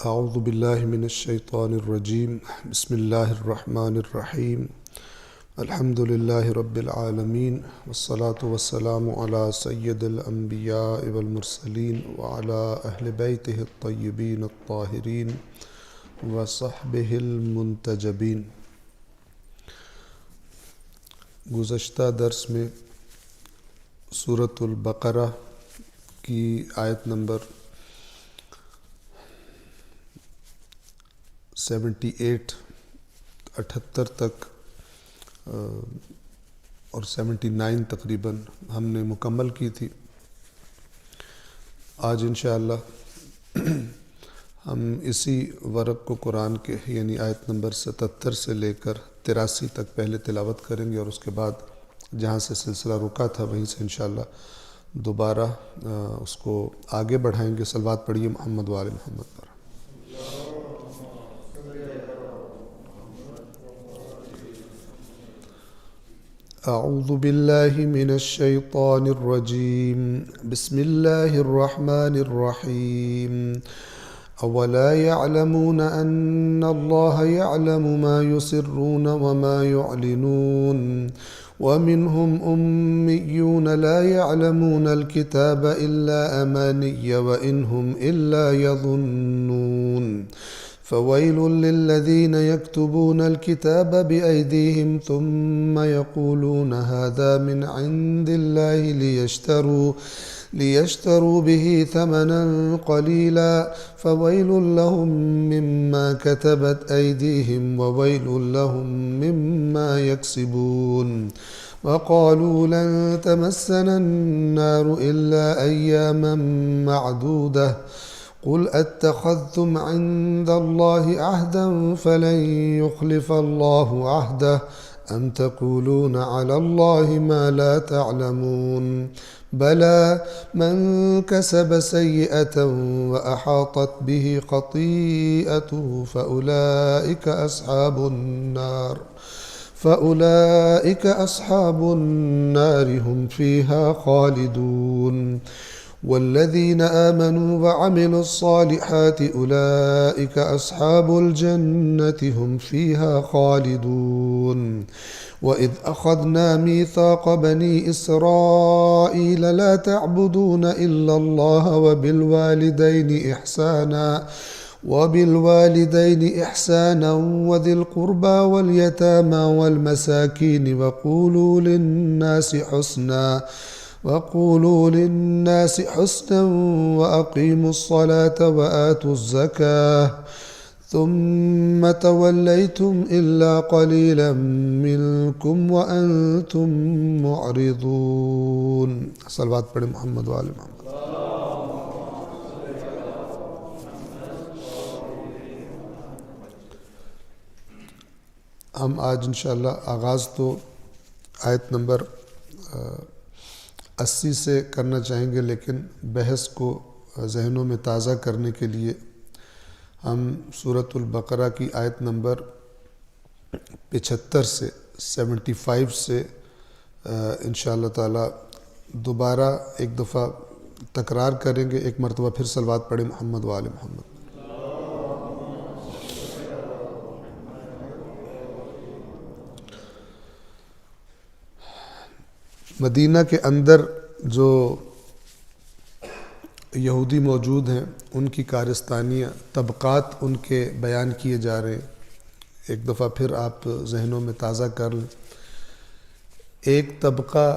اعوذ باللہ من الشیطان الرجیم بسم اللہ الرحمن الرحیم الحمد للہ رب العالمین والصلاة والسلام علی سید الانبیاء والمرسلین وعلی اہل بیتہ الطیبین الطاہرین وصحبہ المنتجبین۔ گزشتہ درس میں سورۃ البقرہ کی آیت نمبر 78 تک اور 79 تقریباً ہم نے مکمل کی تھی۔ آج انشاءاللہ ہم اسی ورق کو قرآن کے یعنی آیت نمبر 77 سے لے کر 83 تک پہلے تلاوت کریں گے، اور اس کے بعد جہاں سے سلسلہ رکا تھا وہیں سے انشاءاللہ دوبارہ اس کو آگے بڑھائیں گے۔ صلوات پڑھیے محمد وآل محمد پر۔ اعوذ باللہ من الشیطان الرجیم بسم اللہ الرحمن الرحیم۔ اولا يعلمون ان اللہ يعلم ما يسرون وما يعلنون ومنهم أميون لا يعلمون الكتاب إلا أماني وإن هم إلا يظنون فويل للذين يكتبون الكتاب بأيديهم ثم يقولون هذا من عند الله ليشتروا به ثمنا قليلا فويل لهم مما كتبت أيديهم وويل لهم مما يكسبون وقالوا لن تمسنا النار إلا أياما معدودة قل أتخذتم عند الله عهدا فلن يخلف الله عهده أم تقولون على الله ما لا تعلمون بلى من كسب سيئة وأحاطت به خطيئته فأولئك أصحاب النار هم فيها خالدون والذين آمنوا وعملوا الصالحات أولئك أصحاب الجنة هم فيها خالدون وإذ أخذنا ميثاق بني إسرائيل لا تعبدون إلا الله وبالوالدين إحسانا وذي القربى واليتامى والمساكين وقولوا للناس حسنا وأقيموا الصلاة وآتوا الزكاة ثم توليتم إلا قليلا منكم وأنتم معرضون۔ صلوات پڑھیں محمد وآل محمد۔ ہم آج انشاءاللہ آغاز تو آیت نمبر 80 سے کرنا چاہیں گے، لیکن بحث کو ذہنوں میں تازہ کرنے کے لیے ہم سورۃ البقرہ کی آیت نمبر 75 سے 75 سے انشاءاللہ تعالی دوبارہ ایک دفعہ تکرار کریں گے۔ ایک مرتبہ پھر صلوات پڑھیں محمد وآل محمد۔ مدینہ کے اندر جو یہودی موجود ہیں ان کی کارستانیاں، طبقات ان کے بیان کیے جا رہے ہیں۔ ایک دفعہ پھر آپ ذہنوں میں تازہ کر لیں۔ ایک طبقہ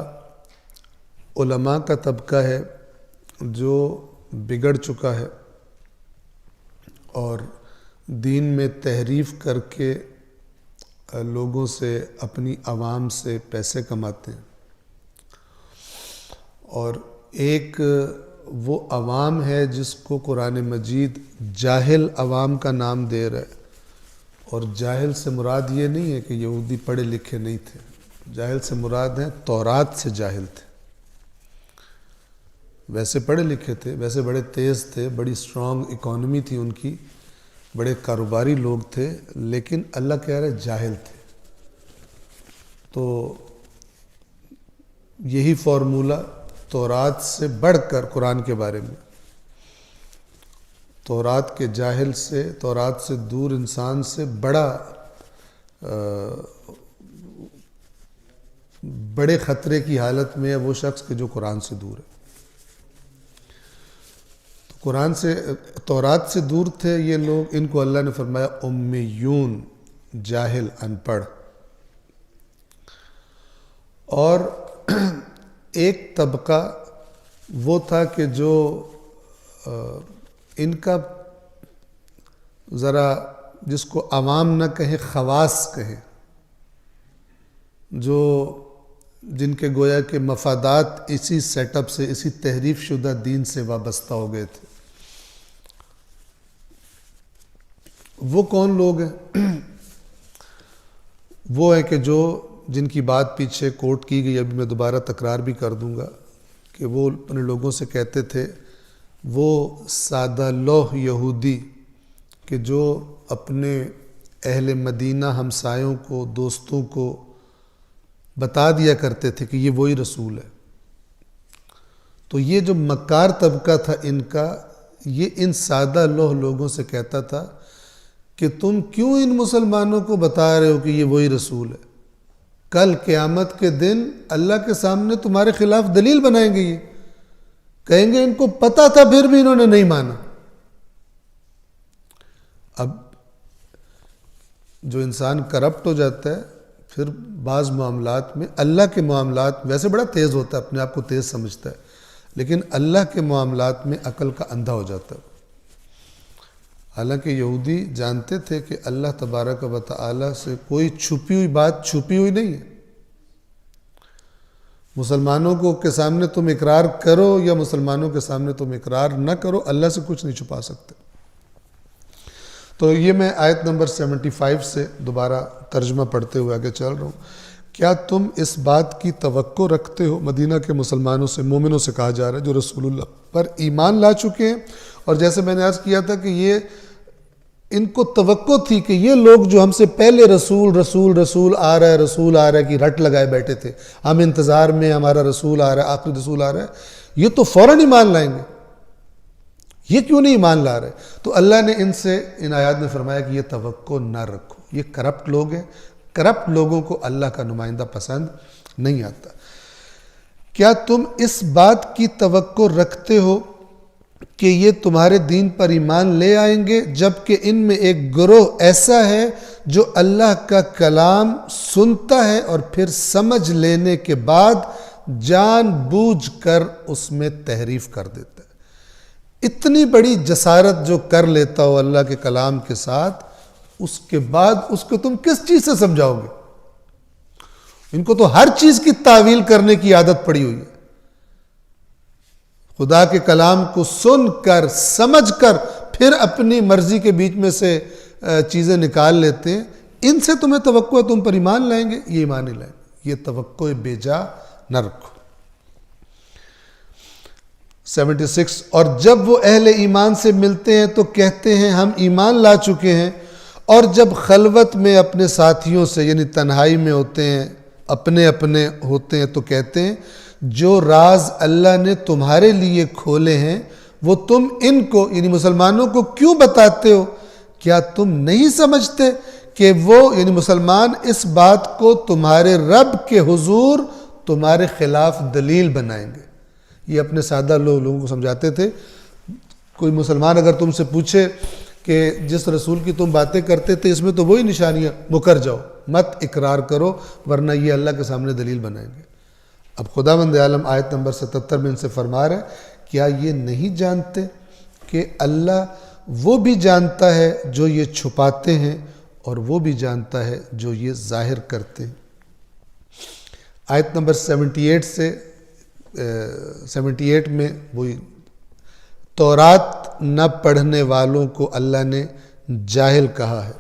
علماء کا طبقہ ہے جو بگڑ چکا ہے اور دین میں تحریف کر کے لوگوں سے، اپنی عوام سے پیسے کماتے ہیں، اور ایک وہ عوام ہے جس کو قرآن مجید جاہل عوام کا نام دے رہا ہے۔ اور جاہل سے مراد یہ نہیں ہے کہ یہودی پڑھے لکھے نہیں تھے، جاہل سے مراد ہیں تورات سے جاہل تھے۔ ویسے پڑھے لکھے تھے، ویسے بڑے تیز تھے، بڑی اسٹرانگ اکانومی تھی ان کی، بڑے کاروباری لوگ تھے، لیکن اللہ کہہ رہے جاہل تھے۔ تو یہی فارمولہ تورات سے بڑھ کر قرآن کے بارے میں تورات کے جاہل سے، تورات سے دور انسان سے بڑے خطرے کی حالت میں ہے وہ شخص کہ جو قرآن سے دور ہے۔ قرآن سے، تورات سے دور تھے یہ لوگ، ان کو اللہ نے فرمایا امیون، جاہل، ان پڑھ۔ اور ایک طبقہ وہ تھا کہ جو ان کا ذرا جس کو عوام نہ کہے خواص کہے، جن کے گویا کہ مفادات اسی سیٹ اپ سے، اسی تحریف شدہ دین سے وابستہ ہو گئے تھے۔ وہ کون لوگ ہیں؟ وہ ہیں کہ جن کی بات پیچھے کوٹ کی گئی، ابھی میں دوبارہ تکرار بھی کر دوں گا، کہ وہ اپنے لوگوں سے کہتے تھے، وہ سادہ لوح یہودی کہ جو اپنے اہل مدینہ ہمسایوں کو، دوستوں کو بتا دیا کرتے تھے کہ یہ وہی رسول ہے۔ تو یہ جو مکار طبقہ تھا ان کا، یہ ان سادہ لوح لوگوں سے کہتا تھا کہ تم کیوں ان مسلمانوں کو بتا رہے ہو کہ یہ وہی رسول ہے؟ کل قیامت کے دن اللہ کے سامنے تمہارے خلاف دلیل بنائیں گے، یہ کہیں گے ان کو پتہ تھا پھر بھی انہوں نے نہیں مانا۔ اب جو انسان کرپٹ ہو جاتا ہے پھر بعض معاملات میں، اللہ کے معاملات ویسے بڑا تیز ہوتا ہے، اپنے آپ کو تیز سمجھتا ہے، لیکن اللہ کے معاملات میں عقل کا اندھا ہو جاتا ہے۔ حالانکہ یہودی جانتے تھے کہ اللہ تبارک و تعالی سے کوئی چھپی ہوئی بات چھپی ہوئی نہیں ہے۔ مسلمانوں کے سامنے تم اقرار کرو یا مسلمانوں کے سامنے تم اقرار نہ کرو، اللہ سے کچھ نہیں چھپا سکتے۔ تو یہ میں آیت نمبر 75 سے دوبارہ ترجمہ پڑھتے ہوئے آگے چل رہا ہوں۔ کیا تم اس بات کی توقع رکھتے ہو، مدینہ کے مسلمانوں سے، مومنوں سے کہا جا رہا ہے جو رسول اللہ پر ایمان لا چکے ہیں، اور جیسے میں نے عرض کیا تھا کہ ان کو توقع تھی کہ یہ لوگ جو ہم سے پہلے رسول آ رہا ہے کہ رٹ لگائے بیٹھے تھے، ہم انتظار میں، ہمارا رسول آ رہا ہے، آخری رسول آ رہا ہے، یہ تو فوراً ایمان لائیں گے، یہ کیوں نہیں ایمان لا رہے؟ تو اللہ نے ان آیات میں فرمایا کہ یہ توقع نہ رکھو، یہ کرپٹ لوگ ہیں، کرپٹ لوگوں کو اللہ کا نمائندہ پسند نہیں آتا۔ کیا تم اس بات کی توقع رکھتے ہو کہ یہ تمہارے دین پر ایمان لے آئیں گے، جبکہ ان میں ایک گروہ ایسا ہے جو اللہ کا کلام سنتا ہے اور پھر سمجھ لینے کے بعد جان بوجھ کر اس میں تحریف کر دیتا ہے؟ اتنی بڑی جسارت جو کر لیتا ہو اللہ کے کلام کے ساتھ، اس کے بعد اس کو تم کس چیز سے سمجھاؤ گے؟ ان کو تو ہر چیز کی تعویل کرنے کی عادت پڑی ہوئی ہے۔ خدا کے کلام کو سن کر، سمجھ کر، پھر اپنی مرضی کے بیچ میں سے چیزیں نکال لیتے ہیں۔ ان سے تمہیں توقع ہے تم پر ایمان لائیں گے، یہ ایمان نہیں لائیں گے، یہ توقع بے جا نہ رکھو۔ 76 اور جب وہ اہل ایمان سے ملتے ہیں تو کہتے ہیں ہم ایمان لا چکے ہیں، اور جب خلوت میں اپنے ساتھیوں سے، یعنی تنہائی میں ہوتے ہیں، اپنے ہوتے ہیں، تو کہتے ہیں جو راز اللہ نے تمہارے لیے کھولے ہیں وہ تم ان کو، یعنی مسلمانوں کو کیوں بتاتے ہو؟ کیا تم نہیں سمجھتے کہ وہ، یعنی مسلمان، اس بات کو تمہارے رب کے حضور تمہارے خلاف دلیل بنائیں گے؟ یہ اپنے سادہ لوگوں کو سمجھاتے تھے۔ کوئی مسلمان اگر تم سے پوچھے کہ جس رسول کی تم باتیں کرتے تھے اس میں تو وہی نشانیاں، مکر جاؤ، مت اقرار کرو، ورنہ یہ اللہ کے سامنے دلیل بنائیں گے۔ اب خداوند عالم آیت نمبر 77 میں ان سے فرما رہا ہے، کیا یہ نہیں جانتے کہ اللہ وہ بھی جانتا ہے جو یہ چھپاتے ہیں اور وہ بھی جانتا ہے جو یہ ظاہر کرتے ہیں؟ آیت نمبر 78 سے 78 میں وہی تورات نہ پڑھنے والوں کو اللہ نے جاہل کہا ہے۔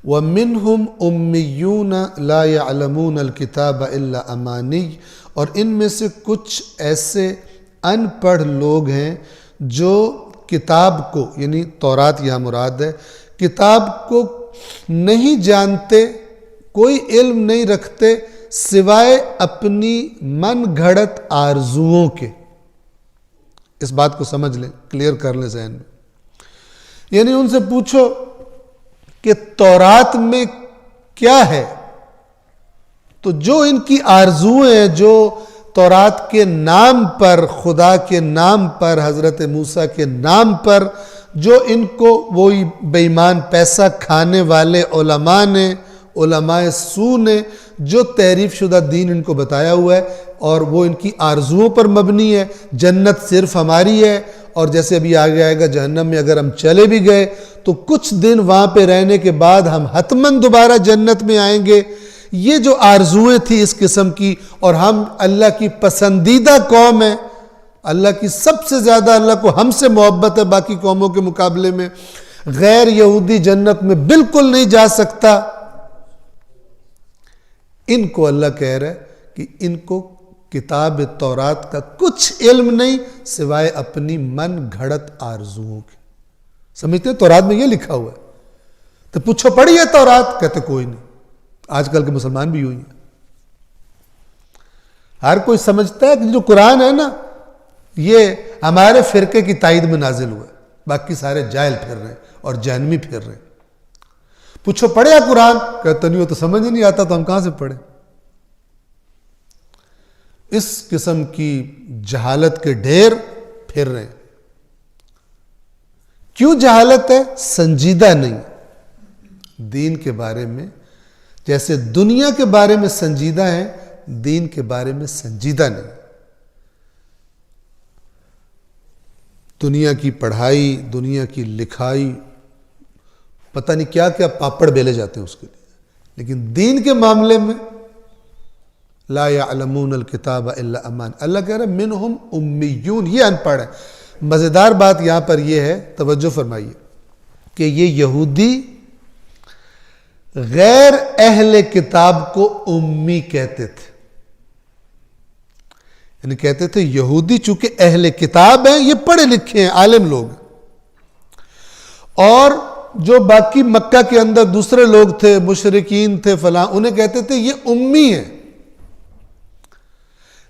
وَمِنْهُمْ أُمِّيُّونَ لَا يَعْلَمُونَ الْكِتَابَ إِلَّا أَمَانِيَّ، اور ان میں سے کچھ ایسے ان پڑھ لوگ ہیں جو کتاب کو، یعنی تورات یہاں مراد ہے، کتاب کو نہیں جانتے، کوئی علم نہیں رکھتے سوائے اپنی من گھڑت آرزوؤں کے۔ اس بات کو سمجھ لیں، کلیئر کر لیں ذہن میں۔ یعنی ان سے پوچھو کہ تورات میں کیا ہے، تو جو ان کی آرزویں ہیں، جو تورات کے نام پر، خدا کے نام پر، حضرت موسیٰ کے نام پر جو ان کو وہی بے ایمان پیسہ کھانے والے علماء سو نے جو تحریف شدہ دین ان کو بتایا ہوا ہے، اور وہ ان کی آرزوؤں پر مبنی ہے، جنت صرف ہماری ہے، اور جیسے ابھی آگے آئے گا جہنم میں اگر ہم چلے بھی گئے تو کچھ دن وہاں پہ رہنے کے بعد ہم حتماً دوبارہ جنت میں آئیں گے. یہ جو آرزویں تھی اس قسم کی، اور ہم اللہ کی پسندیدہ قوم ہیں، اللہ کی سب سے زیادہ اللہ کو ہم سے محبت ہے باقی قوموں کے مقابلے میں، غیر یہودی جنت میں بالکل نہیں جا سکتا. ان کو اللہ کہہ رہا ہے کہ ان کو کتاب تورات کا کچھ علم نہیں سوائے اپنی من گھڑت آرزوؤں کے. سمجھتے ہیں تورات میں یہ لکھا ہوا ہے، تو پوچھو پڑھی ہے تورات؟ کہتے کوئی نہیں. آج کل کے مسلمان بھی ہوئی ہیں. ہر کوئی سمجھتا ہے کہ جو قرآن ہے نا یہ ہمارے فرقے کی تائید میں نازل ہوا ہے، باقی سارے جاہل پھر رہے ہیں اور جہنمی پھر رہے ہیں. پوچھو پڑھے ہے قرآن؟ کہتے نہیں، وہ تو سمجھ ہی نہیں آتا تو ہم کہاں سے پڑھیں. اس قسم کی جہالت کے ڈھیر پھر رہے ہیں. کیوں جہالت ہے؟ سنجیدہ نہیں. دین کے بارے میں جیسے دنیا کے بارے میں سنجیدہ ہیں، دین کے بارے میں سنجیدہ نہیں. دنیا کی پڑھائی، دنیا کی لکھائی، پتہ نہیں کیا کیا پاپڑ بیلے جاتے ہیں اس کے لیے، لیکن دین کے معاملے میں لا یعلمون الکتاب الا امان. اللہ کہہ رہا ہے منہم امیون، یہ ان پڑھ ہے. مزیدار بات یہاں پر یہ ہے، توجہ فرمائیے، کہ یہ یہودی غیر اہل کتاب کو امی کہتے تھے. یعنی کہتے تھے یہودی چونکہ اہل کتاب ہیں، یہ پڑھے لکھے ہیں، عالم لوگ، اور جو باقی مکہ کے اندر دوسرے لوگ تھے، مشرکین تھے فلاں، انہیں کہتے تھے یہ امی ہیں.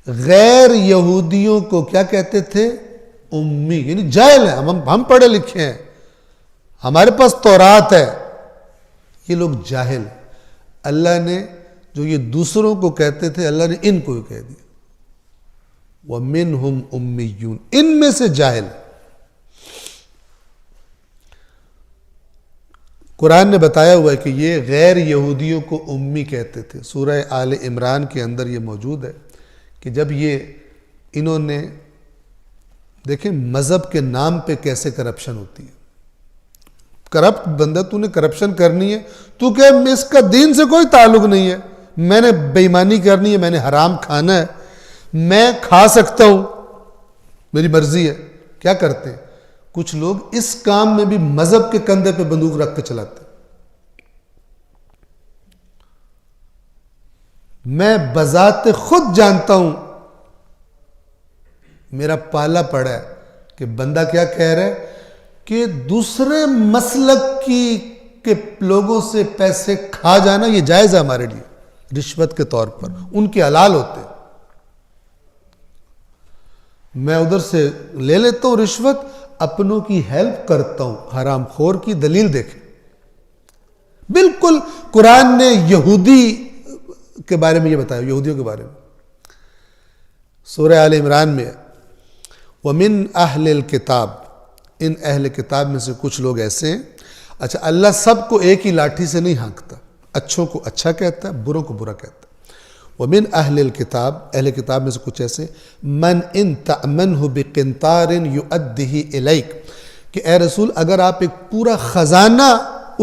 غیر یہودیوں کو کیا کہتے تھے؟ امی، یعنی جاہل ہیں. ہم پڑھے لکھے ہیں، ہمارے پاس تورات ہے. یہ لوگ جاہل. اللہ نے جو یہ دوسروں کو کہتے تھے، اللہ نے ان کو کہہ دیا وَمِنْهُمْ أُمِّيُّونَ، ان میں سے جاہل. قرآن نے بتایا ہوا ہے کہ یہ غیر یہودیوں کو امی کہتے تھے. سورہ آل عمران کے اندر یہ موجود ہے کہ جب انہوں نے دیکھیں مذہب کے نام پہ کیسے کرپشن ہوتی ہے. کرپٹ بندہ، تو نے کرپشن کرنی ہے، تو کہ اس کا دین سے کوئی تعلق نہیں ہے، میں نے بے ایمانی کرنی ہے، میں نے حرام کھانا ہے، میں کھا سکتا ہوں، میری مرضی ہے. کیا کرتے ہیں کچھ لوگ اس کام میں بھی مذہب کے کندھے پہ بندوق رکھ کے چلاتے ہیں. میں بذات خود جانتا ہوں، میرا پالا پڑا ہے کہ بندہ کیا کہہ رہا ہے کہ دوسرے مسلک کے لوگوں سے پیسے کھا جانا یہ جائز ہے ہمارے لیے، رشوت کے طور پر، ان کے حلال ہوتے. میں ادھر سے لے لیتا ہوں رشوت، اپنوں کی ہیلپ کرتا ہوں. حرام خور کی دلیل دیکھیں. بالکل قرآن نے یہودی کے بارے میں یہ بتایا، یہودیوں کے بارے میں سورہ آل عمران میں وَمِنْ أَهْلِ الْكِتَابِ، ان اہل کتاب میں سے کچھ لوگ ایسے ہیں. اچھا، اللہ سب کو ایک ہی لاٹھی سے نہیں ہانکتا، اچھوں کو اچھا کہتا ہے، بروں کو برا کہتا ہے. وَمِنْ أَهْلِ الْكِتَابِ، اہل کتاب میں سے کچھ ایسے مَنْ إِنْ تَأْمَنْهُ بِقِنْطَارٍ يُؤَدِّهِ إِلَيْكَ، کہ اے رسول اگر آپ ایک پورا خزانہ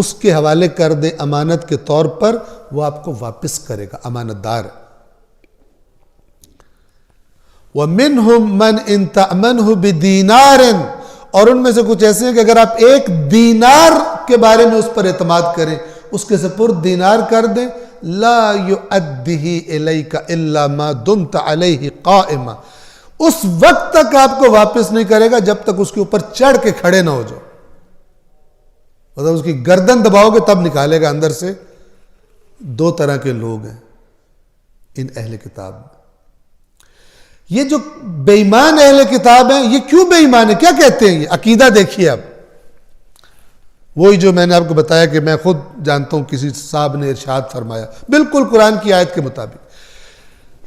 اس کے حوالے کر دیں امانت کے طور پر، وہ آپ کو واپس کرے گا، امانت دار. وَمِنْهُمْ مَنْ إِنْ تَأْمَنْهُ بِدِينَارٍ، اور ان میں سے کچھ ایسے ہیں کہ اگر آپ ایک دینار کے بارے میں اس پر اعتماد کریں، اس کے سپرد دینار کر دیں، لا يُؤَدِّهِ إِلَيْكَ إِلَّا مَا دُمْتَ عَلَيْهِ قَائِمًا، اس وقت تک آپ کو واپس نہیں کرے گا جب تک اس کے اوپر چڑھ کے کھڑے نہ ہو جاؤ. مطلب اس کی گردن دباؤ گے تب نکالے گا اندر سے. دو طرح کے لوگ ہیں ان اہل کتاب میں. یہ جو بے ایمان اہل کتاب ہیں، یہ کیوں بے ایمان ہے؟ کیا کہتے ہیں یہ؟ عقیدہ دیکھیے. اب وہی جو میں نے آپ کو بتایا کہ میں خود جانتا ہوں کسی صاحب نے ارشاد فرمایا بالکل قرآن کی آیت کے مطابق،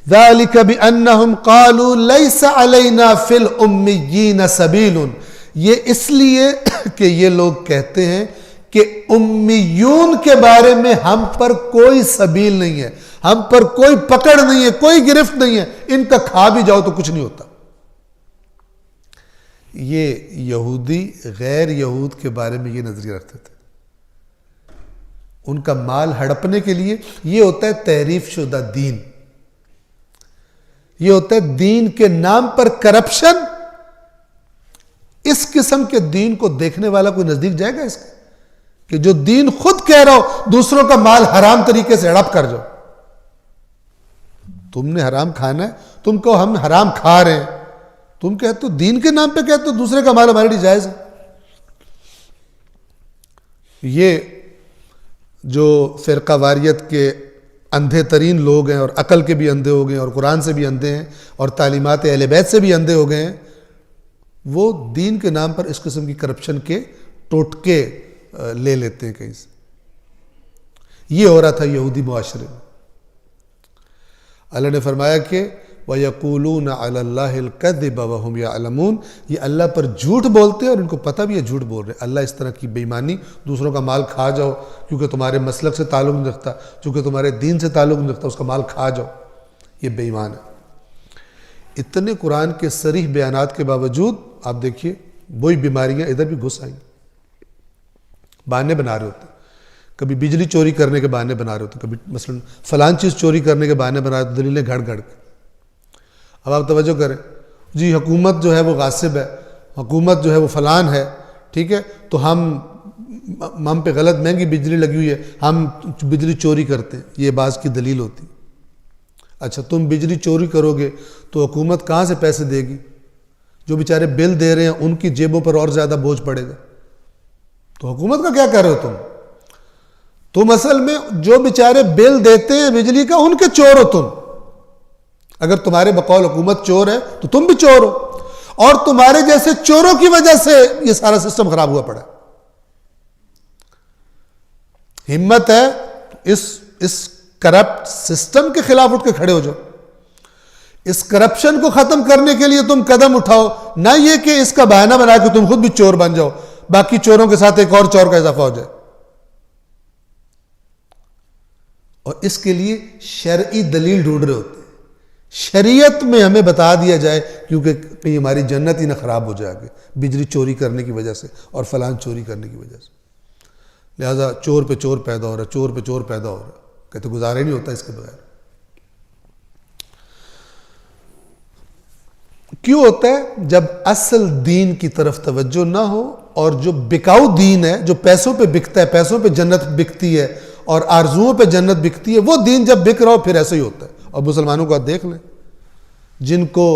ذَلِكَ بِأَنَّهُمْ قَالُوا لَيْسَ عَلَيْنَا فِي الْأُمِّيِّينَ سَبِيلٌ، یہ اس لیے کہ یہ لوگ کہتے ہیں کہ امیون کے بارے میں ہم پر کوئی سبیل نہیں ہے، ہم پر کوئی پکڑ نہیں ہے، کوئی گرفت نہیں ہے، ان کا کھا بھی جاؤ تو کچھ نہیں ہوتا۔ یہ یہودی غیر یہود کے بارے میں یہ نظریہ رکھتے تھے۔ ان کا مال ہڑپنے کے لیے یہ ہوتا ہے تحریف شدہ دین، یہ ہوتا ہے دین کے نام پر کرپشن۔ اس قسم کے دین کو دیکھنے والا کوئی نزدیک جائے گا اس کے کہ جو دین خود کہہ رہا ہو دوسروں کا مال حرام طریقے سے ہڑپ کر جاؤ؟ تم نے حرام کھانا ہے، تم کہو ہم حرام کھا رہے ہیں، تم کہتے ہو دین کے نام پہ کہتے ہو دوسرے کا مال ہمارے لیے جائز ہے۔ یہ جو فرقہ واریت کے اندھے ترین لوگ ہیں اور عقل کے بھی اندھے ہو گئے ہیں اور قرآن سے بھی اندھے ہیں اور تعلیمات اہل بیت سے بھی اندھے ہو گئے ہیں، وہ دین کے نام پر اس قسم کی کرپشن کے ٹوٹکے لے لیتے ہیں کہیں سے۔ یہ ہو رہا تھا یہودی معاشرے میں۔ اللہ نے فرمایا کہ وَيَقُولُونَ عَلَى اللَّهِ الْكَذِبَ وَهُمْ يَعْلَمُونَ، یہ اللہ پر جھوٹ بولتے ہیں اور ان کو پتہ بھی ہے جھوٹ بول رہے ہیں۔ اللہ اس طرح کی بے ایمانی، دوسروں کا مال کھا جاؤ کیونکہ تمہارے مسلک سے تعلق نہیں رکھتا، چونکہ تمہارے دین سے تعلق نہیں رکھتا، اس کا مال کھا جاؤ، یہ بے ایمان ہے۔ اتنے قرآن کے صریح بیانات کے باوجود آپ دیکھیے وہی بیماریاں ادھر بھی گھس آئیں، بہانے بنا رہے ہوتے ہیں۔ کبھی بجلی چوری کرنے کے بہانے بنا رہے ہوتے ہیں، کبھی مثلا فلان چیز چوری کرنے کے بہانے بنا رہے ہوتے، دلیلیں گھڑ گھڑ کے۔ اب آپ توجہ کریں، جی حکومت جو ہے وہ غاصب ہے، حکومت جو ہے وہ فلان ہے، ٹھیک ہے، تو ہم پہ غلط مہنگی بجلی لگی ہوئی ہے، ہم بجلی چوری کرتے ہیں، یہ بعض کی دلیل ہوتی۔ اچھا تم بجلی چوری کرو گے تو حکومت کہاں سے پیسے دے گی؟ جو بیچارے بل دے رہے ہیں ان کی جیبوں پر اور زیادہ بوجھ پڑے گا۔ تو حکومت کا کیا کر رہے ہو تم اصل میں جو بیچارے بل دیتے ہیں بجلی کا ان کے چور ہو تم۔ اگر تمہارے بقول حکومت چور ہے تو تم بھی چور ہو، اور تمہارے جیسے چوروں کی وجہ سے یہ سارا سسٹم خراب ہوا پڑا۔ ہمت ہے اس کرپٹ سسٹم کے خلاف اٹھ کے کھڑے ہو جاؤ، اس کرپشن کو ختم کرنے کے لیے تم قدم اٹھاؤ، نہ یہ کہ اس کا بہانہ بنا کے تم خود بھی چور بن جاؤ، باقی چوروں کے ساتھ ایک اور چور کا اضافہ ہو جائے۔ اور اس کے لیے شرعی دلیل ڈھونڈ رہے ہوتے ہیں، شریعت میں ہمیں بتا دیا جائے، کیونکہ کہیں ہماری جنت ہی نہ خراب ہو جائے گی بجلی چوری کرنے کی وجہ سے اور فلان چوری کرنے کی وجہ سے۔ لہذا چور پہ چور پیدا ہو رہا ہے، چور پہ چور پیدا ہو رہا ہے، کہتے گزارا ہی نہیں ہوتا اس کے بغیر۔ کیوں ہوتا ہے؟ جب اصل دین کی طرف توجہ نہ ہو، اور جو بکاؤ دین ہے، جو پیسوں پہ بکتا ہے، پیسوں پہ جنت بکتی ہے اور آرزوؤں پہ جنت بکتی ہے، وہ دین جب بک رہا ہو پھر ایسا ہی ہوتا ہے۔ اور مسلمانوں کو آپ دیکھ لیں، جن کو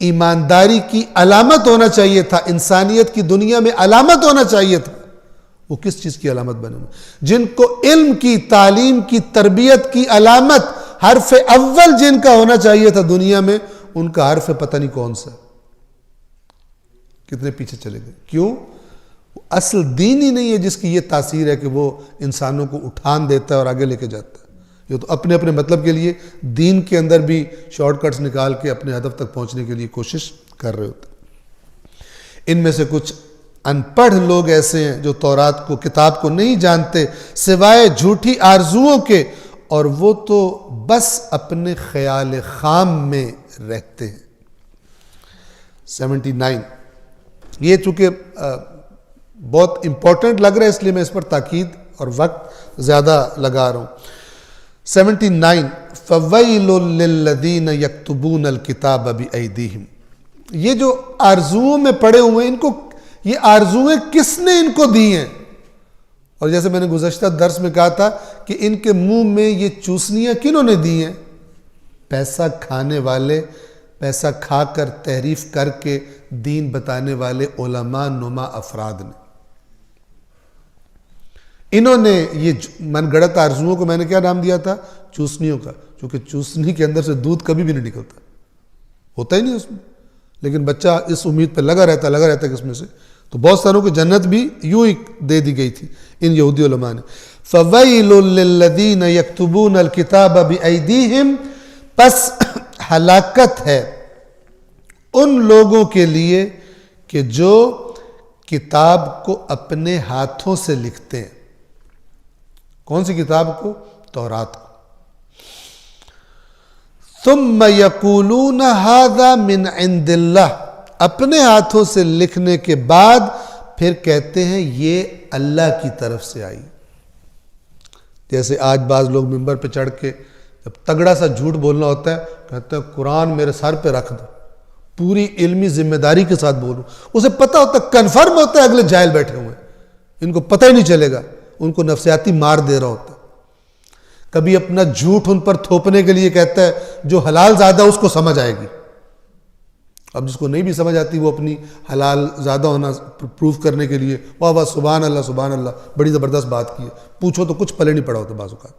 ایمانداری کی علامت ہونا چاہیے تھا، انسانیت کی دنیا میں علامت ہونا چاہیے تھا، وہ کس چیز کی علامت بنے ہوئے؟ جن کو علم کی، تعلیم کی، تربیت کی علامت حرف اول جن کا ہونا چاہیے تھا دنیا میں، ان کا حرف پتہ نہیں کون سا، کتنے پیچھے چلے گئے۔ کیوں؟ اصل دین ہی نہیں ہے جس کی یہ تاثیر ہے کہ وہ انسانوں کو اٹھان دیتا ہے اور آگے لے کے جاتا ہے۔ یہ تو اپنے اپنے مطلب کے لیے دین کے اندر بھی شارٹ کٹس نکال کے اپنے ہدف تک پہنچنے کے لیے کوشش کر رہے ہوتے ہیں۔ ان میں سے کچھ ان پڑھ لوگ ایسے ہیں جو تورات کو، کتاب کو نہیں جانتے سوائے جھوٹی آرزوؤں کے، اور وہ تو بس اپنے خیال خام میں رہتے ہیں۔ 79 یہ چونکہ بہت امپورٹنٹ لگ رہا ہے اس لیے میں اس پر تاکید اور وقت زیادہ لگا رہا ہوں۔ 79 فَوَيْلٌ لِّلَّذِينَ يَكْتُبُونَ الْكِتَابَ بِأَيْدِيهِمْ، یہ جو آرزوؤں میں پڑے ہوئے ہیں، ان کو یہ آرزویں کس نے ان کو دی ہیں؟ اور جیسے میں نے گزشتہ درس میں کہا تھا کہ ان کے منہ میں یہ چوسنیاں کنہوں نے دی ہیں؟ پیسہ کھانے والے، پیسہ کھا کر تحریف کر کے دین بتانے والے علماء نما افراد نے۔ انہوں نے یہ من گڑت آرزوؤں کو میں نے کیا نام دیا تھا؟ چوسنیوں کا، چونکہ چوسنی کے اندر سے دودھ کبھی بھی نہیں نکلتا، ہوتا ہی نہیں اس میں، لیکن بچہ اس امید پہ لگا رہتا کہ اس میں سے تو بہت ساروں کو جنت بھی یوں ہی دے دی گئی تھی ان یہودی علماء نے. فَوَيْلٌ لِّلَّذِينَ يَكْتُبُونَ الْكِتَابَ بِأَيْدِيهِمْ، پس ہلاکت ہے ان لوگوں کے لیے کہ جو کتاب کو اپنے ہاتھوں سے لکھتے ہیں. کون سی کتاب کو؟ تورات کو. ثُمَّ يَقُولُونَ هَذَا مِنْ عِنْدِ اللَّهِ، اپنے ہاتھوں سے لکھنے کے بعد پھر کہتے ہیں یہ اللہ کی طرف سے آئی. جیسے آج بعض لوگ ممبر پہ چڑھ کے جب تگڑا سا جھوٹ بولنا ہوتا ہے کہتے ہیں قرآن میرے سر پہ رکھ دو، پوری علمی ذمہ داری کے ساتھ بولوں. اسے پتہ ہوتا ہے، کنفرم ہوتا ہے اگلے جاہل بیٹھے ہوئے ہیں، ان کو پتہ ہی نہیں چلے گا، ان کو نفسیاتی مار دے رہا ہوتا ہے. کبھی اپنا جھوٹ ان پر تھوپنے کے لیے کہتا ہے جو حلال زادہ اس کو سمجھ آئے گی. اب جس کو نہیں بھی سمجھ آتی وہ اپنی حلال زادہ ہونا پروف کرنے کے لیے واہ واہ سبحان اللہ سبحان اللہ، بڑی زبردست بات کی ہے. پوچھو تو کچھ پلے نہیں پڑا ہوتا بعض اوقات.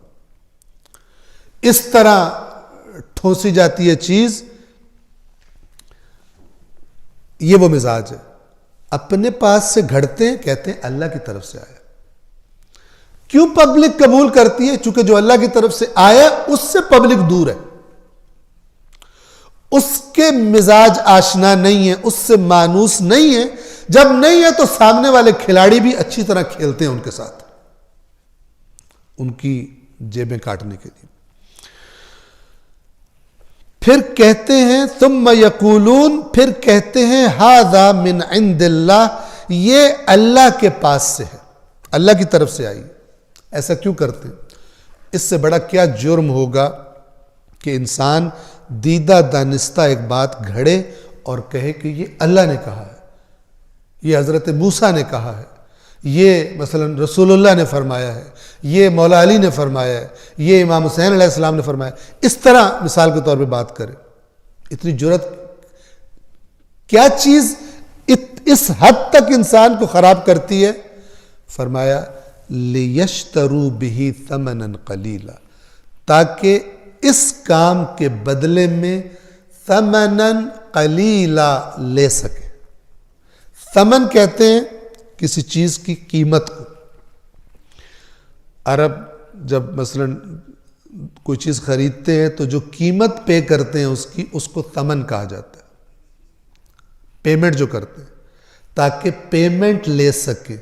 اس طرح ٹھونسی جاتی ہے چیز. یہ وہ مزاج ہے، اپنے پاس سے گھڑتے ہیں، کہتے ہیں اللہ کی طرف سے آیا. کیوں پبلک قبول کرتی ہے؟ چونکہ جو اللہ کی طرف سے آیا اس سے پبلک دور ہے، اس کے مزاج آشنا نہیں ہے، اس سے مانوس نہیں ہے. جب نہیں ہے تو سامنے والے کھلاڑی بھی اچھی طرح کھیلتے ہیں ان کے ساتھ، ان کی جیبیں کاٹنے کے لیے. پھر کہتے ہیں ثم یقولون، پھر کہتے ہیں ھذا من عند اللہ، یہ اللہ کے پاس سے ہے، اللہ کی طرف سے آئی. ایسا کیوں کرتے ہیں؟ اس سے بڑا کیا جرم ہوگا کہ انسان دیدہ دانستہ ایک بات گھڑے اور کہے کہ یہ اللہ نے کہا ہے، یہ حضرت موسیٰ نے کہا ہے، یہ مثلا رسول اللہ نے فرمایا ہے، یہ مولا علی نے فرمایا ہے، یہ امام حسین علیہ السلام نے فرمایا. اس طرح مثال کے طور پہ بات کرے. اتنی جرت کیا چیز اس حد تک انسان کو خراب کرتی ہے؟ فرمایا لِيَشْتَرُوا بِهِ ثَمَنًا قَلِيلًا، تاکہ اس کام کے بدلے میں ثمنًا قلیلا لے سکے. ثمن کہتے ہیں کسی چیز کی قیمت کو. عرب جب مثلا کوئی چیز خریدتے ہیں تو جو قیمت پے کرتے ہیں اس کو ثمن کہا جاتا ہے. پیمنٹ جو کرتے ہیں تاکہ پیمنٹ لے سکے.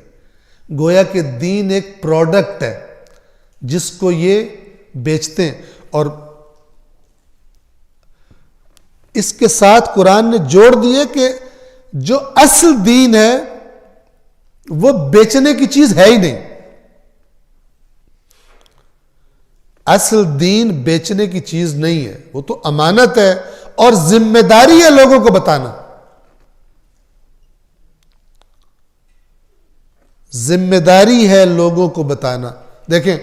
گویا کہ دین ایک پروڈکٹ ہے جس کو یہ بیچتے ہیں. اور اس کے ساتھ قرآن نے جوڑ دیے کہ جو اصل دین ہے وہ بیچنے کی چیز ہے ہی نہیں. اصل دین بیچنے کی چیز نہیں ہے، وہ تو امانت ہے اور ذمہ داری ہے لوگوں کو بتانا. ذمہ داری ہے لوگوں کو بتانا. دیکھیں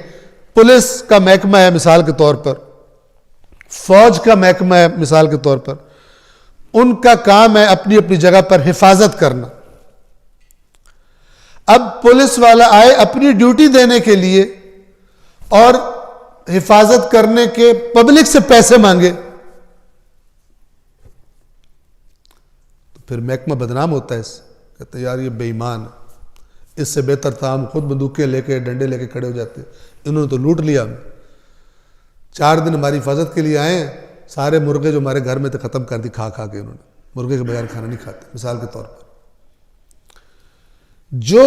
پولیس کا محکمہ ہے مثال کے طور پر، فوج کا محکمہ ہے مثال کے طور پر، ان کا کام ہے اپنی اپنی جگہ پر حفاظت کرنا. اب پولیس والا آئے اپنی ڈیوٹی دینے کے لیے اور حفاظت کرنے کے پبلک سے پیسے مانگے تو پھر محکمہ بدنام ہوتا ہے. اس کہتے ہیں یار یہ بے ایمان ہے، اس سے بہتر تھا ہم خود بندوقیں لے کے ڈنڈے لے کے کھڑے ہو جاتے. انہوں نے تو لوٹ لیا ہمیں. 4 دن ہماری حفاظت کے لیے آئے ہیں، سارے مرغے جو ہمارے گھر میں تھے ختم کر دی کھا کھا کے. انہوں نے مرغے کے بغیر کھانا نہیں کھاتے مثال کے طور پر. جو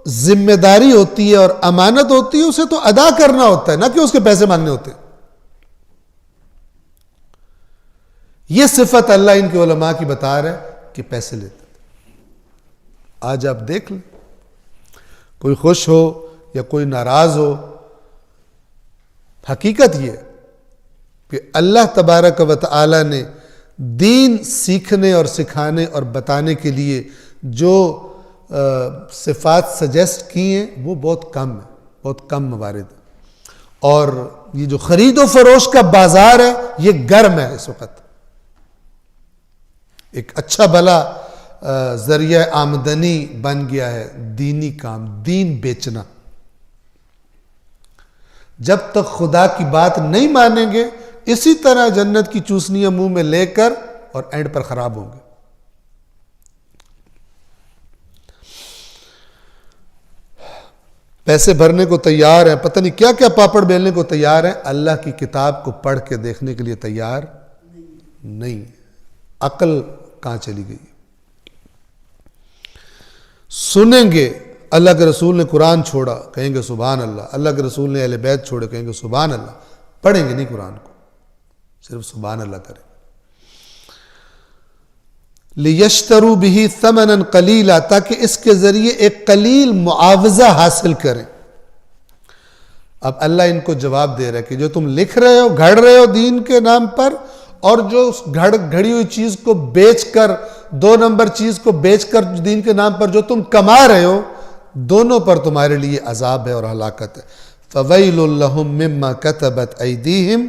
ذمہ داری ہوتی ہے اور امانت ہوتی ہے اسے تو ادا کرنا ہوتا ہے، نہ کہ اس کے پیسے مانگنے ہوتے. یہ صفت اللہ ان کے علماء کی بتا رہا ہے کہ پیسے لیتے تھے. آج آپ دیکھ لیں کوئی خوش ہو یا کوئی ناراض ہو، حقیقت یہ کہ اللہ تبارک و تعالی نے دین سیکھنے اور سکھانے اور بتانے کے لیے جو صفات سجیسٹ کی ہیں وہ بہت کم ہے، بہت کم موارد ہے. اور یہ جو خرید و فروش کا بازار ہے یہ گرم ہے اس وقت. ایک اچھا بھلا ذریعہ آمدنی بن گیا ہے دینی کام، دین بیچنا. جب تک خدا کی بات نہیں مانیں گے اسی طرح جنت کی چوسنیاں منہ میں لے کر اور اینڈ پر خراب ہوں گے. پیسے بھرنے کو تیار ہیں، پتہ نہیں کیا کیا پاپڑ بیلنے کو تیار ہیں، اللہ کی کتاب کو پڑھ کے دیکھنے کے لیے تیار نہیں. عقل کہاں چلی گئی؟ سنیں گے اللہ کے رسول نے قرآن چھوڑا، کہیں گے سبحان اللہ. اللہ کے رسول نے اہل بیت چھوڑے، کہیں گے سبحان اللہ. پڑھیں گے نہیں قرآن کو، صرف سبحان اللہ کریں. لِيَشْتَرُوا بِهِ ثَمَنًا قَلِيلًا، تاکہ اس کے ذریعے ایک قلیل معاوضہ حاصل کریں. اب اللہ ان کو جواب دے رہا ہے کہ جو تم لکھ رہے ہو، گھڑ رہے ہو دین کے نام پر، اور جو اس گھڑی ہوئی چیز کو بیچ کر، 2 نمبر چیز کو بیچ کر دین کے نام پر جو تم کما رہے ہو، دونوں پر تمہارے لیے عذاب ہے اور ہلاکت ہے. فَوَيْلٌ لَهُم مِّمَّا كَتَبَتْ أَيْدِيهِمْ،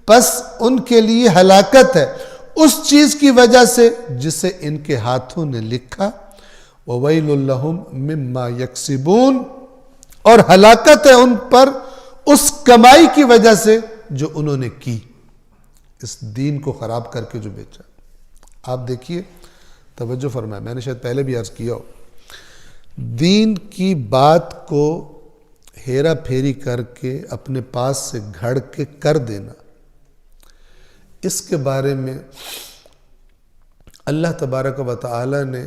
پس ان کے لیے ہلاکت ہے اس چیز کی وجہ سے جسے ان کے ہاتھوں نے لکھا. وَوَيْلٌ لَهُم مِّمَّا يَكْسِبُونَ، اور ہلاکت ہے ان پر اس کمائی کی وجہ سے جو انہوں نے کی، اس دین کو خراب کر کے جو بیچا. آپ دیکھیے، توجہ فرمائے، میں نے شاید پہلے بھی عرض کیا ہو، دین کی بات کو ہیرا پھیری کر کے اپنے پاس سے گھڑ کے کر دینا، اس کے بارے میں اللہ تبارک و تعالی نے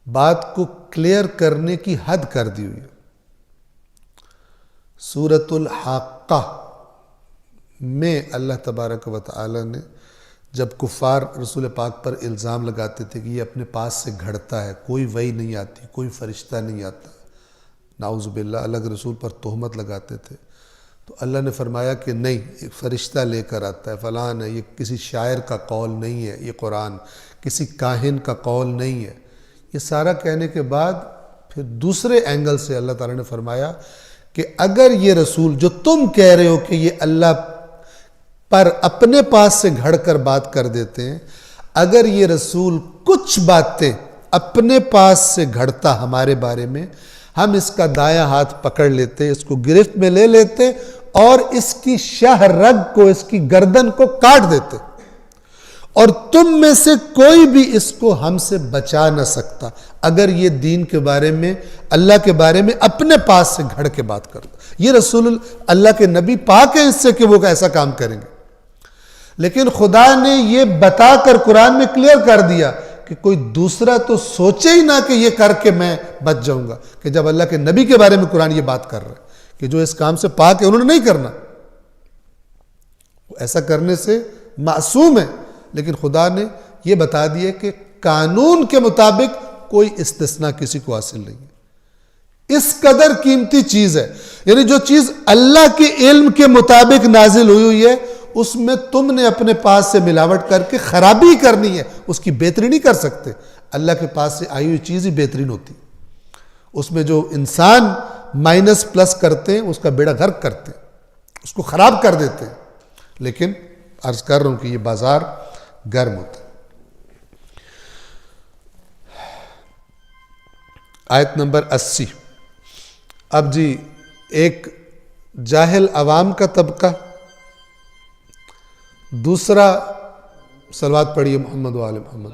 بات کو کلیئر کرنے کی حد کر دی ہوئی ہے. سورۃ الحاقہ میں اللہ تبارک و تعالی نے جب کفار رسول پاک پر الزام لگاتے تھے کہ یہ اپنے پاس سے گھڑتا ہے، کوئی وحی نہیں آتی، کوئی فرشتہ نہیں آتا، نعوذ باللہ اللہ کے رسول پر تہمت لگاتے تھے، تو اللہ نے فرمایا کہ نہیں، ایک فرشتہ لے کر آتا ہے، فلاں ہے، یہ کسی شاعر کا قول نہیں ہے، یہ قرآن کسی کاہن کا قول نہیں ہے. یہ سارا کہنے کے بعد پھر دوسرے اینگل سے اللہ تعالیٰ نے فرمایا کہ اگر یہ رسول جو تم کہہ رہے ہو کہ یہ اللہ پر اپنے پاس سے گھڑ کر بات کر دیتے ہیں، اگر یہ رسول کچھ باتیں اپنے پاس سے گھڑتا ہمارے بارے میں، ہم اس کا دایاں ہاتھ پکڑ لیتے، اس کو گرفت میں لے لیتے اور اس کی شاہ رگ کو، اس کی گردن کو کاٹ دیتے، اور تم میں سے کوئی بھی اس کو ہم سے بچا نہ سکتا اگر یہ دین کے بارے میں، اللہ کے بارے میں اپنے پاس سے گھڑ کے بات کرتا. یہ رسول اللہ کے نبی پاک ہیں اس سے کہ وہ ایسا کام کریں گے، لیکن خدا نے یہ بتا کر قرآن میں کلیئر کر دیا کہ کوئی دوسرا تو سوچے ہی نہ کہ یہ کر کے میں بچ جاؤں گا. کہ جب اللہ کے نبی کے بارے میں قرآن یہ بات کر رہا ہے کہ جو اس کام سے پاک ہے انہوں نے نہیں کرنا، وہ ایسا کرنے سے معصوم ہے، لیکن خدا نے یہ بتا دیا کہ قانون کے مطابق کوئی استثناء کسی کو حاصل نہیں ہے. اس قدر قیمتی چیز ہے، یعنی جو چیز اللہ کے علم کے مطابق نازل ہوئی ہے، اس میں تم نے اپنے پاس سے ملاوٹ کر کے خرابی کرنی ہے، اس کی بہتری نہیں کر سکتے. اللہ کے پاس سے آئی ہوئی چیز ہی بہترین ہوتی. اس میں جو انسان مائنس پلس کرتے ہیں اس کا بیڑا غرق کرتے ہیں، اس کو خراب کر دیتے ہیں. لیکن عرض کر رہا ہوں کہ یہ بازار گرم ہوتا ہے. آیت نمبر 80. اب جی ایک جاہل عوام کا طبقہ، دوسرا صلوات پڑھیے محمد و آل محمد.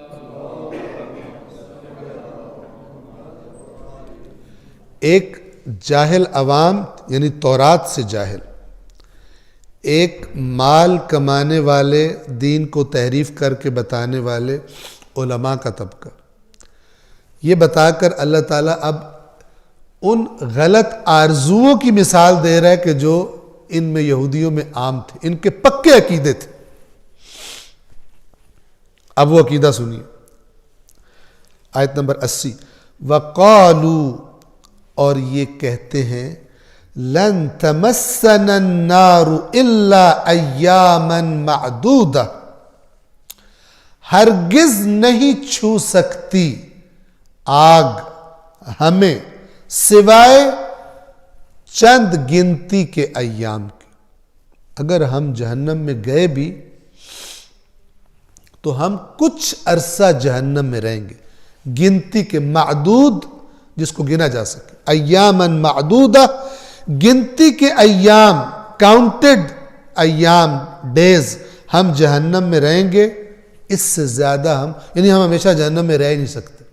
ایک جاہل عوام یعنی تورات سے جاہل، ایک مال کمانے والے، دین کو تحریف کر کے بتانے والے علماء کا طبقہ. یہ بتا کر اللہ تعالیٰ اب ان غلط آرزوؤں کی مثال دے رہا ہے کہ جو ان میں یہودیوں میں عام تھے، ان کے پکے عقیدے تھے. اب وہ عقیدہ سنیے. آیت نمبر 80. وَقَالُوا، اور یہ کہتے ہیں، لَن تَمَسَّنَا النَّارُ إِلَّا أَيَّامًا مَعْدُودَةً، ہرگز نہیں چھو سکتی آگ ہمیں سوائے چند گنتی کے ایام کے. اگر ہم جہنم میں گئے بھی تو ہم کچھ عرصہ جہنم میں رہیں گے. گنتی کے، معدود جس کو گنا جا سکے، ایاماً معدودہ، گنتی کے ایام، کاؤنٹڈ ایام، ڈیز ہم جہنم میں رہیں گے. اس سے زیادہ ہم، یعنی ہم ہمیشہ جہنم میں رہ نہیں سکتے.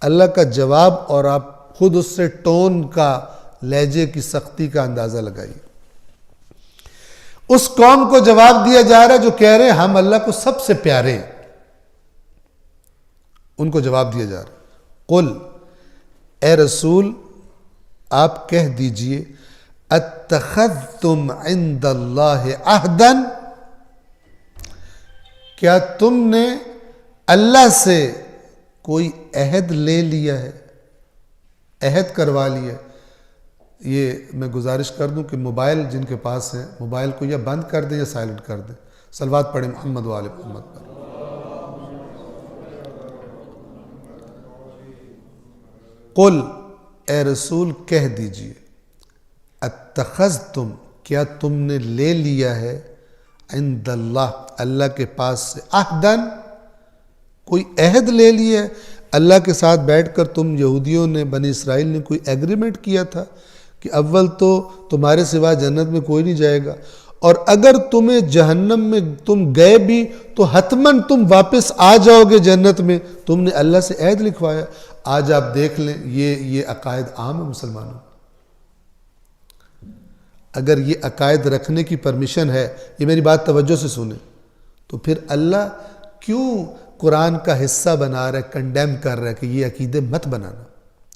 اللہ کا جواب اور آپ خود اس سے ٹون کا، لہجے کی سختی کا اندازہ لگائیے۔ اس قوم کو جواب دیا جا رہا ہے جو کہہ رہے ہیں ہم اللہ کو سب سے پیارے ہیں، ان کو جواب دیا جا رہا ہے۔ قل، اے رسول آپ کہہ دیجئے، اتخذتم عند اللہ عہدا، کیا تم نے اللہ سے کوئی عہد لے لیا ہے، عہد کروا لیا ہے؟ یہ میں گزارش کر دوں کہ موبائل جن کے پاس ہے، موبائل کو یا بند کر دیں یا سائلنٹ کر دیں۔ صلوات پڑھیں محمد و آل محمد پر۔ قل، اے رسول کہہ دیجئے، اتخذتم، کیا تم نے لے لیا ہے، عند اللہ، اللہ کے پاس سے، عہداً، کوئی عہد لے لیا ہے؟ اللہ کے ساتھ بیٹھ کر تم یہودیوں نے، بنی اسرائیل نے کوئی ایگریمنٹ کیا تھا کہ اول تو تمہارے سوا جنت میں کوئی نہیں جائے گا، اور اگر تمہیں جہنم میں تم گئے بھی تو حتماً تم واپس آ جاؤ گے جنت میں، تم نے اللہ سے عہد لکھوایا۔ آج آپ دیکھ لیں یہ عقائد عام ہے مسلمانوں۔ اگر یہ عقائد رکھنے کی پرمیشن ہے، یہ میری بات توجہ سے سنیں، تو پھر اللہ کیوں قرآن کا حصہ بنا رہا ہے، کنڈیم کر رہا ہے کہ یہ عقیدے مت بنانا؟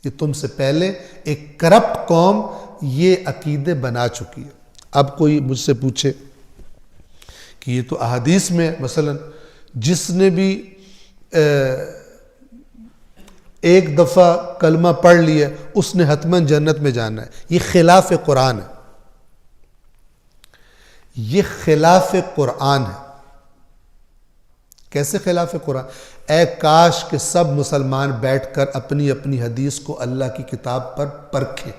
یہ تم سے پہلے ایک کرپٹ قوم یہ عقیدے بنا چکی ہے۔ اب کوئی مجھ سے پوچھے کہ یہ تو احادیث میں مثلا جس نے بھی ایک دفعہ کلمہ پڑھ لیا اس نے حتماً جنت میں جانا ہے، یہ خلاف قرآن ہے، یہ خلاف قرآن ہے۔ کیسے خلاف قرآن؟ اے کاش کہ سب مسلمان بیٹھ کر اپنی اپنی حدیث کو اللہ کی کتاب پر پرکھیں۔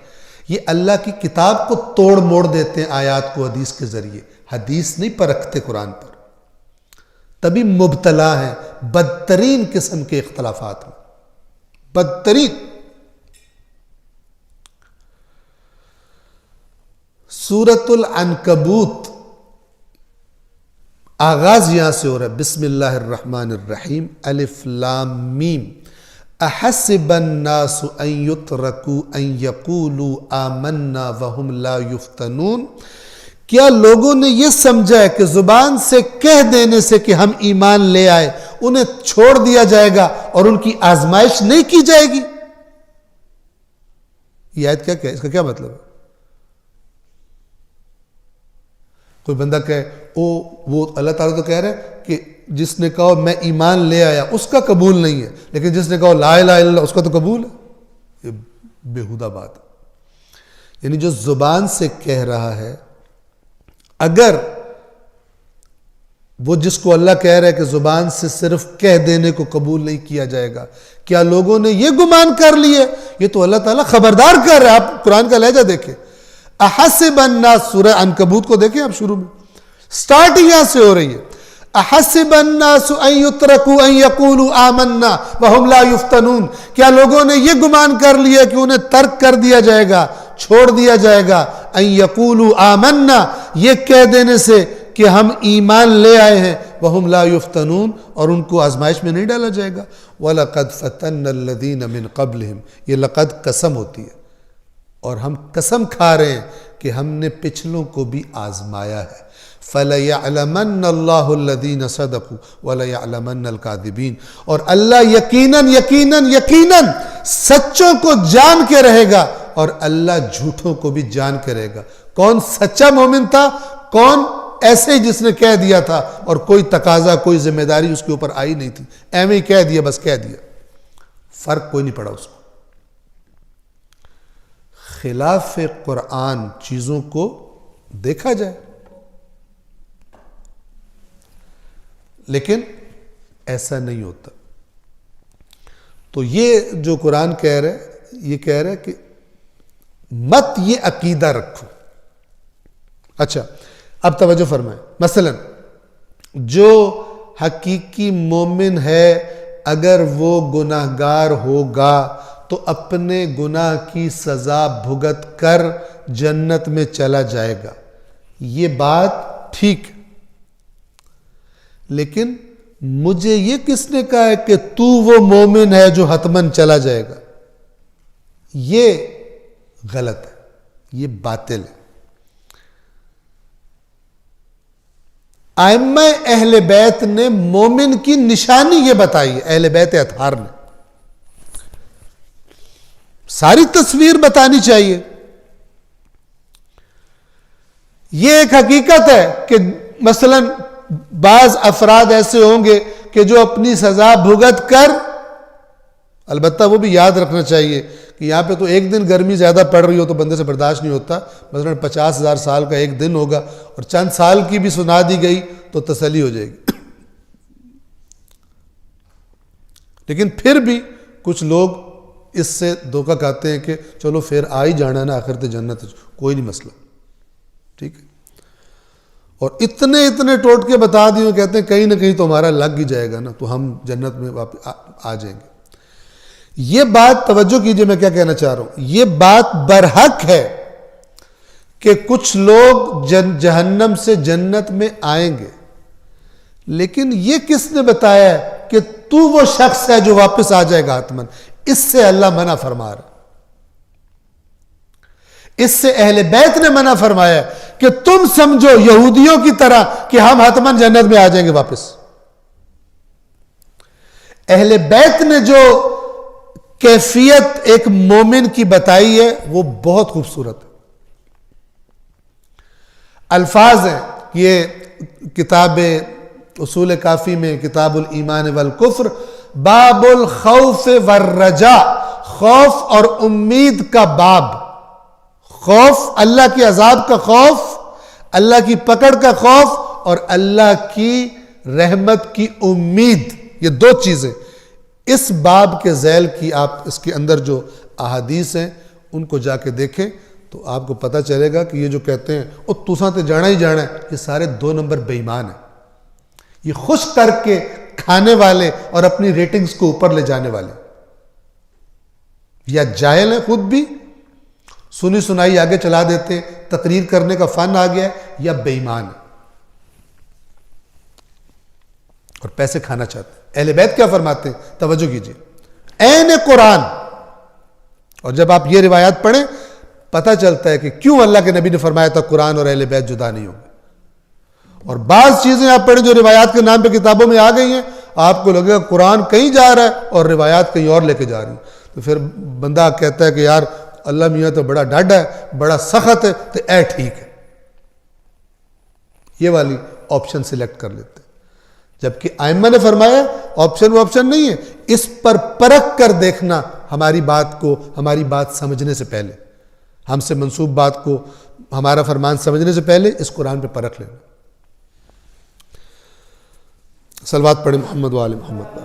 یہ اللہ کی کتاب کو توڑ موڑ دیتے ہیں آیات کو حدیث کے ذریعے، حدیث نہیں پرکھتے قرآن پر، تبھی مبتلا ہیں بدترین قسم کے اختلافات میں، بدترین۔ سورۃ العنکبوت، آغاز یہاں سے ہو رہا ہے، بسم اللہ الرحمن الرحیم، الف لام میم، احسب الناس ان یترکوا ان یقولوا آمنا وہم لا یفتنون، کیا لوگوں نے یہ سمجھا ہے کہ زبان سے کہہ دینے سے کہ ہم ایمان لے آئے انہیں چھوڑ دیا جائے گا اور ان کی آزمائش نہیں کی جائے گی؟ یہ آیت کیا ہے؟ اس کا کیا مطلب ہے؟ کوئی بندہ کہے وہ اللہ تعالیٰ تو کہہ رہے ہیں کہ جس نے کہا میں ایمان لے آیا اس کا قبول نہیں ہے، لیکن جس نے کہا لا الہ الا اللہ اس کا تو قبول ہے۔ یہ بیہودہ بات ہے۔ یعنی جو زبان سے کہہ رہا ہے، اگر وہ جس کو اللہ کہہ رہا ہے کہ زبان سے صرف کہہ دینے کو قبول نہیں کیا جائے گا، کیا لوگوں نے یہ گمان کر لیے؟ یہ تو اللہ تعالیٰ خبردار کر رہا ہے۔ آپ قرآن کا لہجہ دیکھیں، احسب الناس، سورہ عنکبوت کو دیکھیں آپ، شروع میں سٹارٹنگ یہاں سے ہو رہی ہے، احسب الناس ان یترکوا ان یقولوا آمنا وہم لا یفتنون، کیا لوگوں نے یہ گمان کر لیا کہ انہیں ترک کر دیا جائے گا، چھوڑ دیا جائے گا، ان یقولوا آمنا، یہ کہہ دینے سے کہ ہم ایمان لے آئے ہیں، وہم لا یفتنون، اور ان کو آزمائش میں نہیں ڈالا جائے گا۔ وَلَقَدْ فَتَنَّ الَّذِينَ مِن قَبْلِهِمْ، یہ لقد قسم ہوتی ہے، اور ہم قسم کھا رہے ہیں کہ ہم نے پچھلوں کو بھی آزمایا ہے۔ فَلَيَعْلَمَنَّ اللَّهُ الَّذِينَ صَدَقُوا وَلَيَعْلَمَنَّ الْكَاذِبِينَ، اور اللہ یقیناً سچوں کو جان کے رہے گا، اور اللہ جھوٹوں کو بھی جان کے رہے گا۔ کون سچا مومن تھا، کون ایسے ہی جس نے کہہ دیا تھا اور کوئی تقاضا، کوئی ذمہ داری اس کے اوپر آئی نہیں تھی، ایویں ہی کہہ دیا، بس کہہ دیا، فرق کوئی نہیں پڑا اس کو۔ خلاف قرآن چیزوں کو دیکھا جائے، لیکن ایسا نہیں ہوتا۔ تو یہ جو قرآن کہہ رہے، یہ کہہ رہے کہ مت یہ عقیدہ رکھو۔ اچھا اب توجہ فرمائیں، مثلا جو حقیقی مومن ہے اگر وہ گناہگار ہوگا تو اپنے گناہ کی سزا بھگت کر جنت میں چلا جائے گا، یہ بات ٹھیک ہے، لیکن مجھے یہ کس نے کہا ہے کہ تو وہ مومن ہے جو حتمن چلا جائے گا؟ یہ غلط ہے، یہ باطل ہے۔ ائمہ اہل بیت نے مومن کی نشانی یہ بتائی ہے، اہل بیت اطہار نے ساری تصویر بتانی چاہیے۔ یہ ایک حقیقت ہے کہ مثلا بعض افراد ایسے ہوں گے کہ جو اپنی سزا بھگت کر، البتہ وہ بھی یاد رکھنا چاہیے کہ یہاں پہ تو ایک دن گرمی زیادہ پڑ رہی ہو تو بندے سے برداشت نہیں ہوتا، مثلا 50,000 سال کا ایک دن ہوگا اور چند سال کی بھی سنا دی گئی تو تسلی ہو جائے گی۔ لیکن پھر بھی کچھ لوگ اس سے دھوکہ کھاتے ہیں کہ چلو پھر آ ہی جانا نا، آخرت جنت، کوئی نہیں مسئلہ، ٹھیک ہے، اور اتنے ٹوٹ کے بتا دیے، کہتے ہیں کہیں نہ کہیں تو ہمارا لگ ہی جائے گا نا، تو ہم جنت میں واپس آ جائیں گے۔ یہ بات توجہ کیجئے، میں کیا کہنا چاہ رہا ہوں، یہ بات برحق ہے کہ کچھ لوگ جہنم سے جنت میں آئیں گے، لیکن یہ کس نے بتایا ہے کہ تو وہ شخص ہے جو واپس آ جائے گا حتمن؟ اس سے اللہ منع فرما رہا، اس سے اہل بیت نے منع فرمایا کہ تم سمجھو یہودیوں کی طرح کہ ہم حتمن جنت میں آ جائیں گے واپس۔ اہل بیت نے جو کیفیت ایک مومن کی بتائی ہے وہ بہت خوبصورت ہے۔ الفاظ ہیں، یہ کتاب اصول کافی میں کتاب الایمان والکفر، باب الخوف والرجاء، خوف اور امید کا باب۔ خوف، اللہ کے عذاب کا خوف، اللہ کی پکڑ کا خوف، اور اللہ کی رحمت کی امید، یہ دو چیزیں اس باب کے ذیل کی آپ اس کے اندر جو احادیث ہیں ان کو جا کے دیکھیں تو آپ کو پتہ چلے گا کہ یہ جو کہتے ہیں او تساں تے جانا ہی جانا ہے، یہ سارے 2 نمبر بے ایمان ہیں، یہ خوش کر کے کھانے والے اور اپنی ریٹنگز کو اوپر لے جانے والے، یا جاہل ہیں خود بھی، سنی سنائی آگے چلا دیتے، تقریر کرنے کا فن آ گیا، یا بے ایمان ہے اور پیسے کھانا چاہتے ہیں۔ اہل بیت کیا فرماتے ہیں؟ توجہ کیجئے، عین قرآن، اور جب آپ یہ روایات پڑھیں پتہ چلتا ہے کہ کیوں اللہ کے نبی نے فرمایا تھا قرآن اور اہل بیت جدا نہیں ہوں گے۔ اور بعض چیزیں آپ پڑھیں جو روایات کے نام پہ کتابوں میں آ گئی ہیں، آپ کو لگے گا قرآن کہیں جا رہا ہے اور روایات کہیں اور لے کے جا رہی ہیں، تو پھر بندہ کہتا ہے کہ یار اللہ میاں تو بڑا ڈاڈا ہے، بڑا سخت ہے، تو اے ٹھیک ہے، یہ والی آپشن سلیکٹ کر لیتے ہیں۔ جبکہ ائمہ نے فرمایا آپشن وہ آپشن نہیں ہے، اس پر پرکھ کر دیکھنا، ہماری بات سمجھنے سے پہلے، ہم سے منسوب بات کو، ہمارا فرمان سمجھنے سے پہلے اس قرآن پہ پرکھ لینا۔ صلوات پڑھیں محمد و آل محمد پر۔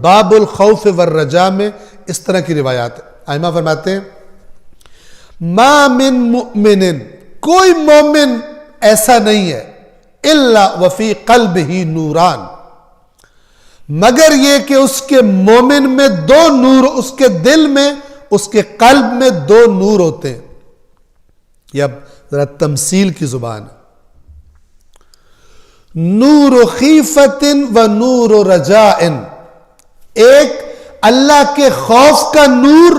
باب الخوف والرجاء میں اس طرح کی روایات ہے، ائمہ فرماتے ہیں ما من مؤمن، کوئی مومن ایسا نہیں ہے، الا وفی قلبہ نوران، مگر یہ کہ اس کے مومن میں 2 نور، اس کے دل میں، اس کے قلب میں 2 نور ہوتے ہیں۔ یہ اب ذرا تمثیل کی زبان ہے، نور خیفت و نور رجاء، ایک اللہ کے خوف کا نور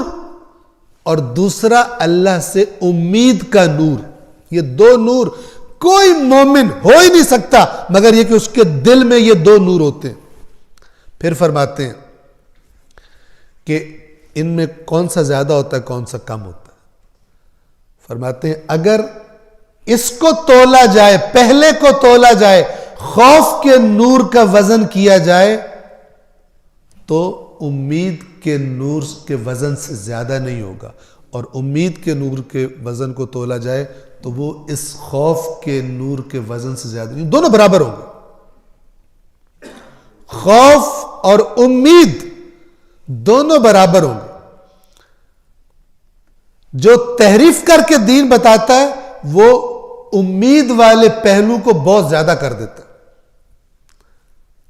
اور دوسرا اللہ سے امید کا نور۔ یہ 2 نور کوئی مومن ہو ہی نہیں سکتا مگر یہ کہ اس کے دل میں یہ 2 نور ہوتے ہیں۔ پھر فرماتے ہیں کہ ان میں کون سا زیادہ ہوتا ہے کون سا کم ہوتا ہے؟ فرماتے ہیں اگر اس کو تولا جائے، پہلے کو تولا جائے، خوف کے نور کا وزن کیا جائے تو امید کے نور کے وزن سے زیادہ نہیں ہوگا، اور امید کے نور کے وزن کو تولا جائے تو وہ اس خوف کے نور کے وزن سے زیادہ نہیں، دونوں برابر ہوں گے، خوف اور امید دونوں برابر ہوں گے۔ جو تحریف کر کے دین بتاتا ہے وہ امید والے پہلو کو بہت زیادہ کر دیتا ہے۔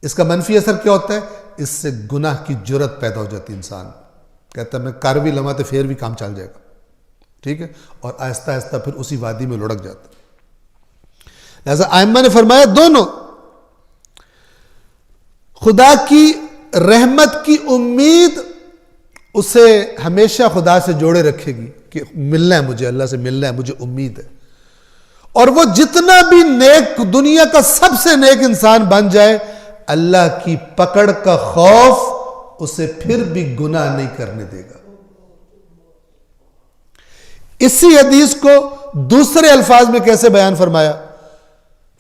اس کا منفی اثر کیا ہوتا ہے؟ اس سے گناہ کی جرت پیدا ہو جاتی ہے، انسان کہتا ہے میں کر بھی لواں تو پھر بھی کام چل جائے گا، ٹھیک ہے، اور آہستہ آہستہ پھر اسی وادی میں لڑک جاتا ہے۔ لہذا ائمہ نے فرمایا دونوں. خدا کی رحمت کی امید اسے ہمیشہ خدا سے جوڑے رکھے گی کہ ملنا ہے مجھے، اللہ سے ملنا ہے، مجھے امید ہے. اور وہ جتنا بھی نیک، دنیا کا سب سے نیک انسان بن جائے، اللہ کی پکڑ کا خوف اسے پھر بھی گناہ نہیں کرنے دے گا. اسی حدیث کو دوسرے الفاظ میں کیسے بیان فرمایا؟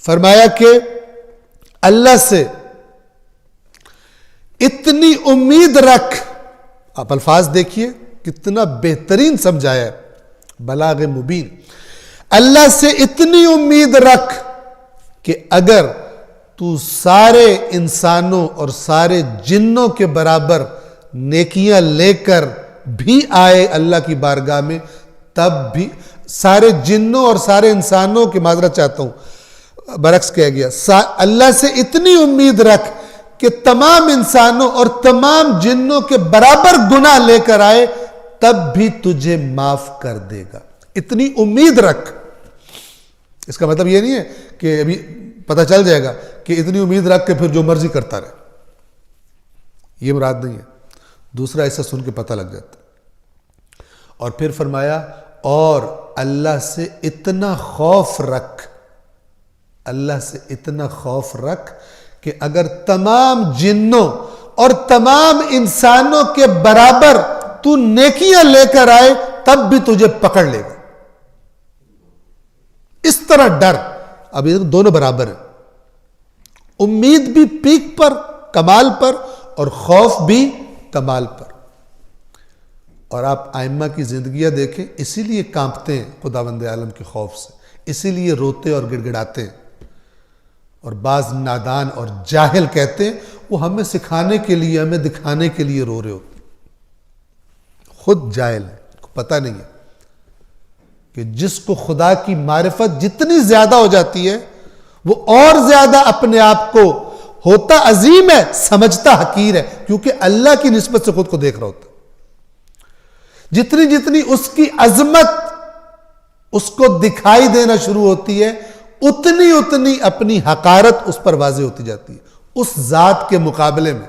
فرمایا کہ اللہ سے اتنی امید رکھ. آپ الفاظ دیکھیے کتنا بہترین سمجھایا ہے، بلاغ مبین. اللہ سے اتنی امید رکھ کہ اگر تو سارے انسانوں اور سارے جنوں کے برابر نیکیاں لے کر بھی آئے اللہ کی بارگاہ میں، تب بھی سارے جنوں اور سارے انسانوں کی معذرت چاہتا ہوں، برعکس کہہ گیا، اللہ سے اتنی امید رکھ کہ تمام انسانوں اور تمام جنوں کے برابر گناہ لے کر آئے، تب بھی تجھے معاف کر دے گا. اتنی امید رکھ. اس کا مطلب یہ نہیں ہے کہ ابھی پتہ چل جائے گا کہ اتنی امید رکھ کے پھر جو مرضی کرتا رہے، یہ مراد نہیں ہے. دوسرا ایسا سن کے پتہ لگ جاتا. اور پھر فرمایا اور اللہ سے اتنا خوف رکھ، اللہ سے اتنا خوف رکھ کہ اگر تمام جنوں اور تمام انسانوں کے برابر تو نیکیاں لے کر آئے، تب بھی تجھے پکڑ لے گا. اس طرح ڈر. اب یہ دونوں برابر ہیں، امید بھی پیک پر، کمال پر، اور خوف بھی کمال پر. اور آپ ائمہ کی زندگیاں دیکھیں، اسی لیے کانپتے ہیں خداوند عالم کے خوف سے، اسی لیے روتے اور گڑ گڑاتے ہیں. اور بعض نادان اور جاہل کہتے ہیں وہ ہمیں سکھانے کے لیے، ہمیں دکھانے کے لیے رو رہے ہوتے. خود جاہل ہے، پتہ نہیں ہے کہ جس کو خدا کی معرفت جتنی زیادہ ہو جاتی ہے، وہ اور زیادہ اپنے آپ کو ہوتا عظیم ہے، سمجھتا حقیر ہے، کیونکہ اللہ کی نسبت سے خود کو دیکھ رہا ہوتا. جتنی جتنی اس کی عظمت اس کو دکھائی دینا شروع ہوتی ہے، اتنی اتنی اپنی حقارت اس پر واضح ہوتی جاتی ہے اس ذات کے مقابلے میں.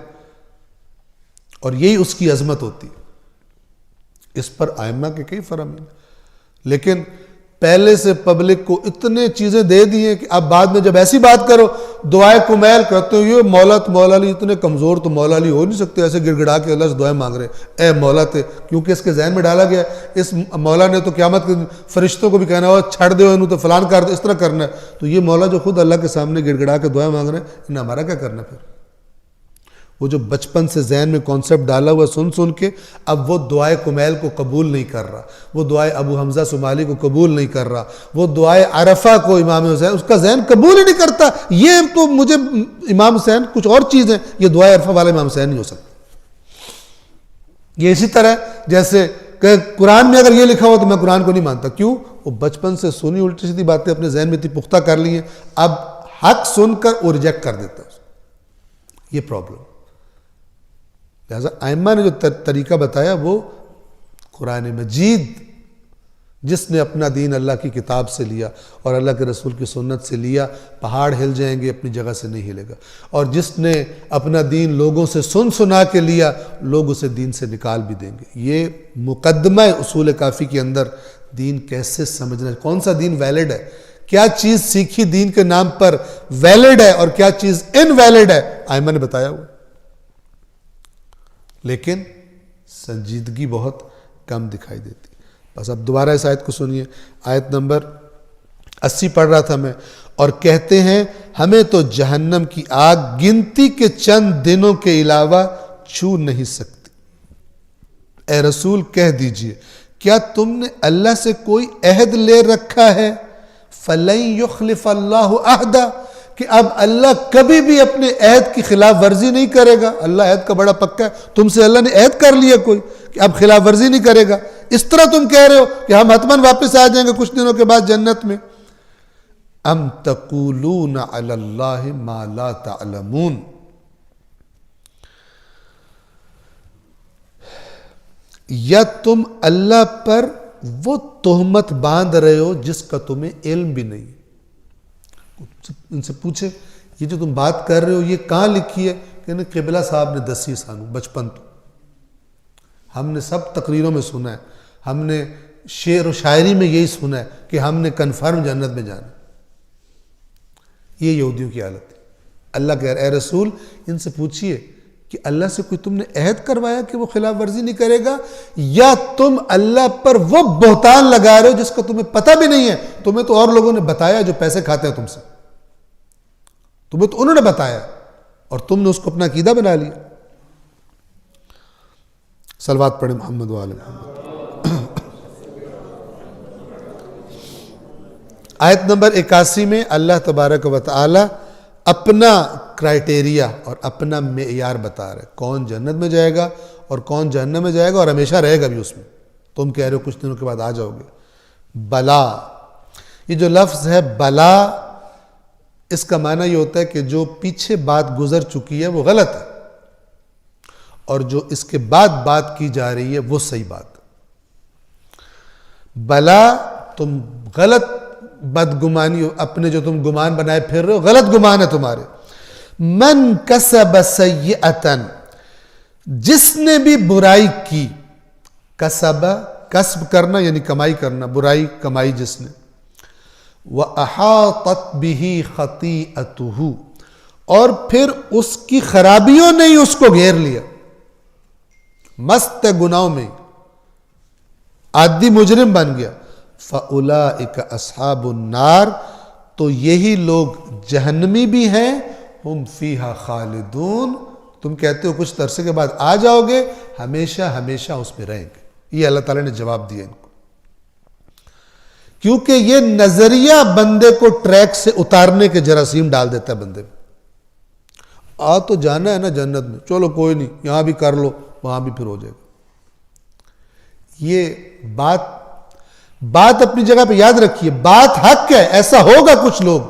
اور یہی اس کی عظمت ہوتی ہے. اس پر ائمہ کے کئی فرامین، لیکن پہلے سے پبلک کو اتنے چیزیں دے دی ہیں کہ اب بعد میں جب ایسی بات کرو، دعائے کمیل کرتے ہو، یہ مولا علی اتنے کمزور تو مولا علی ہو نہیں سکتے، ایسے گڑ گڑا کے اللہ سے دعائیں مانگ رہے اے مولا تے، کیونکہ اس کے ذہن میں ڈالا گیا اس مولا نے تو قیامت کے فرشتوں کو بھی کہنا ہوا چھڑ دو انہوں تو فلان کر دو، اس طرح کرنا ہے. تو یہ مولا جو خود اللہ کے سامنے گڑ گڑا کے دعائیں مانگ رہے ہیں، انہیں ہمارا کیا کرنا پھر؟ وہ جو بچپن سے ذہن میں کانسیپٹ ڈالا ہوا سن کے اب وہ دعائے کمیل کو قبول نہیں کر رہا، وہ دعائے ابو حمزہ صومالی کو قبول نہیں کر رہا، وہ دعائے عرفہ کو امام حسین، اس کا ذہن قبول ہی نہیں کرتا. یہ تو مجھے امام حسین کچھ اور چیز ہے، یہ دعائے عرفہ والا امام حسین نہیں ہو سکتا. یہ اسی طرح جیسے کہ قرآن میں اگر یہ لکھا ہو تو میں قرآن کو نہیں مانتا. کیوں؟ وہ بچپن سے سنی الٹی سیدھی باتیں اپنے ذہن میں اتنی پختہ کر لی ہیں، اب حق سن کر وہ ریجیکٹ کر دیتا ہے. یہ پرابلم. لہذا ائمہ نے جو طریقہ بتایا وہ قرآن مجید، جس نے اپنا دین اللہ کی کتاب سے لیا اور اللہ کے رسول کی سنت سے لیا، پہاڑ ہل جائیں گے اپنی جگہ سے نہیں ہلے گا. اور جس نے اپنا دین لوگوں سے سنا کے لیا، لوگ اسے دین سے نکال بھی دیں گے. یہ مقدمہ اصول کافی کے اندر دین کیسے سمجھنا ہے، کون سا دین ویلڈ ہے، کیا چیز سیکھی دین کے نام پر ویلڈ ہے اور کیا چیز انویلڈ ہے، ائمہ نے بتایا ہوا. لیکن سنجیدگی بہت کم دکھائی دیتی. بس اب دوبارہ اس آیت کو سنیے، آیت نمبر 80 پڑھ رہا تھا میں. اور کہتے ہیں ہمیں تو جہنم کی آگ گنتی کے چند دنوں کے علاوہ چھو نہیں سکتی. اے رسول کہہ دیجئے کیا تم نے اللہ سے کوئی عہد لے رکھا ہے؟ فَلَن يُخْلِفَ اللَّهُ عَهْدًا، کہ اب اللہ کبھی بھی اپنے عہد کی خلاف ورزی نہیں کرے گا. اللہ عہد کا بڑا پکا ہے، تم سے اللہ نے عہد کر لیا کوئی کہ اب خلاف ورزی نہیں کرے گا. اس طرح تم کہہ رہے ہو کہ ہم حتماً واپس آ جائیں گے کچھ دنوں کے بعد جنت میں. ام تقولون علی اللہ ما لا تعلمون، یا تم اللہ پر وہ تہمت باندھ رہے ہو جس کا تمہیں علم بھی نہیں. ان سے پوچھے یہ جو تم بات کر رہے ہو یہ کہاں لکھی ہے؟ کہ قبلہ صاحب نے دسی سانو بچپن تو ہم نے سب تقریروں میں سنا ہے، ہم نے شعر و شاعری میں یہی سنا ہے کہ ہم نے کنفرم جنت میں جانا. یہ یہودیوں کی حالت ہے. اللہ کہہ رہا ہے اے رسول ان سے پوچھئے کہ اللہ سے کوئی تم نے عہد کروایا کہ وہ خلاف ورزی نہیں کرے گا، یا تم اللہ پر وہ بہتان لگا رہے ہو جس کا تمہیں پتہ بھی نہیں ہے؟ تمہیں تو اور لوگوں نے بتایا جو پیسے کھاتے ہیں تم سے، تمہیں تو انہوں نے بتایا اور تم نے اس کو اپنا عقیدہ بنا لیا. صلوات پڑھیں محمد و آل محمد. آیت نمبر 81 میں اللہ تبارک و تعالی اپنا کرائٹیریا اور اپنا معیار بتا رہے کون جنت میں جائے گا اور کون جہنم میں جائے گا اور ہمیشہ رہے گا بھی اس میں. تم کہہ رہے ہو کچھ دنوں کے بعد آ جاؤ گے. بلا، یہ جو لفظ ہے بلا، اس کا معنی یہ ہوتا ہے کہ جو پیچھے بات گزر چکی ہے وہ غلط ہے اور جو اس کے بعد بات کی جا رہی ہے وہ صحیح بات. بلا تم غلط بدگمانی، اپنے جو تم گمان بنائے پھر رہے ہو غلط گمان ہے تمہارے. من کسب سیئۃ، جس نے بھی برائی کی، کسب کسب کرنا یعنی کمائی کرنا، برائی کمائی جس نے، وَأَحَاطَتْ بِهِ خَطِيئَتُهُ، اور پھر اس کی خرابیوں نے ہی اس کو گھیر لیا، مست گناہوں میں عادی مجرم بن گیا. فَأُولَئِكَ أَصْحَابُ النَّارِ، تو یہی لوگ جہنمی بھی ہیں، ہم فیہا خالدون، تم کہتے ہو کچھ عرصے کے بعد آ جاؤ گے، ہمیشہ ہمیشہ اس میں رہیں گے. یہ اللہ تعالیٰ نے جواب دیا ان کو، کیونکہ یہ نظریہ بندے کو ٹریک سے اتارنے کے جراثیم ڈال دیتا ہے بندے میں. آ تو جانا ہے نا جنت میں، چلو کوئی نہیں یہاں بھی کر لو وہاں بھی پھر ہو جائے گا. یہ بات اپنی جگہ پہ یاد رکھیے، بات حق ہے، ایسا ہوگا کچھ لوگ،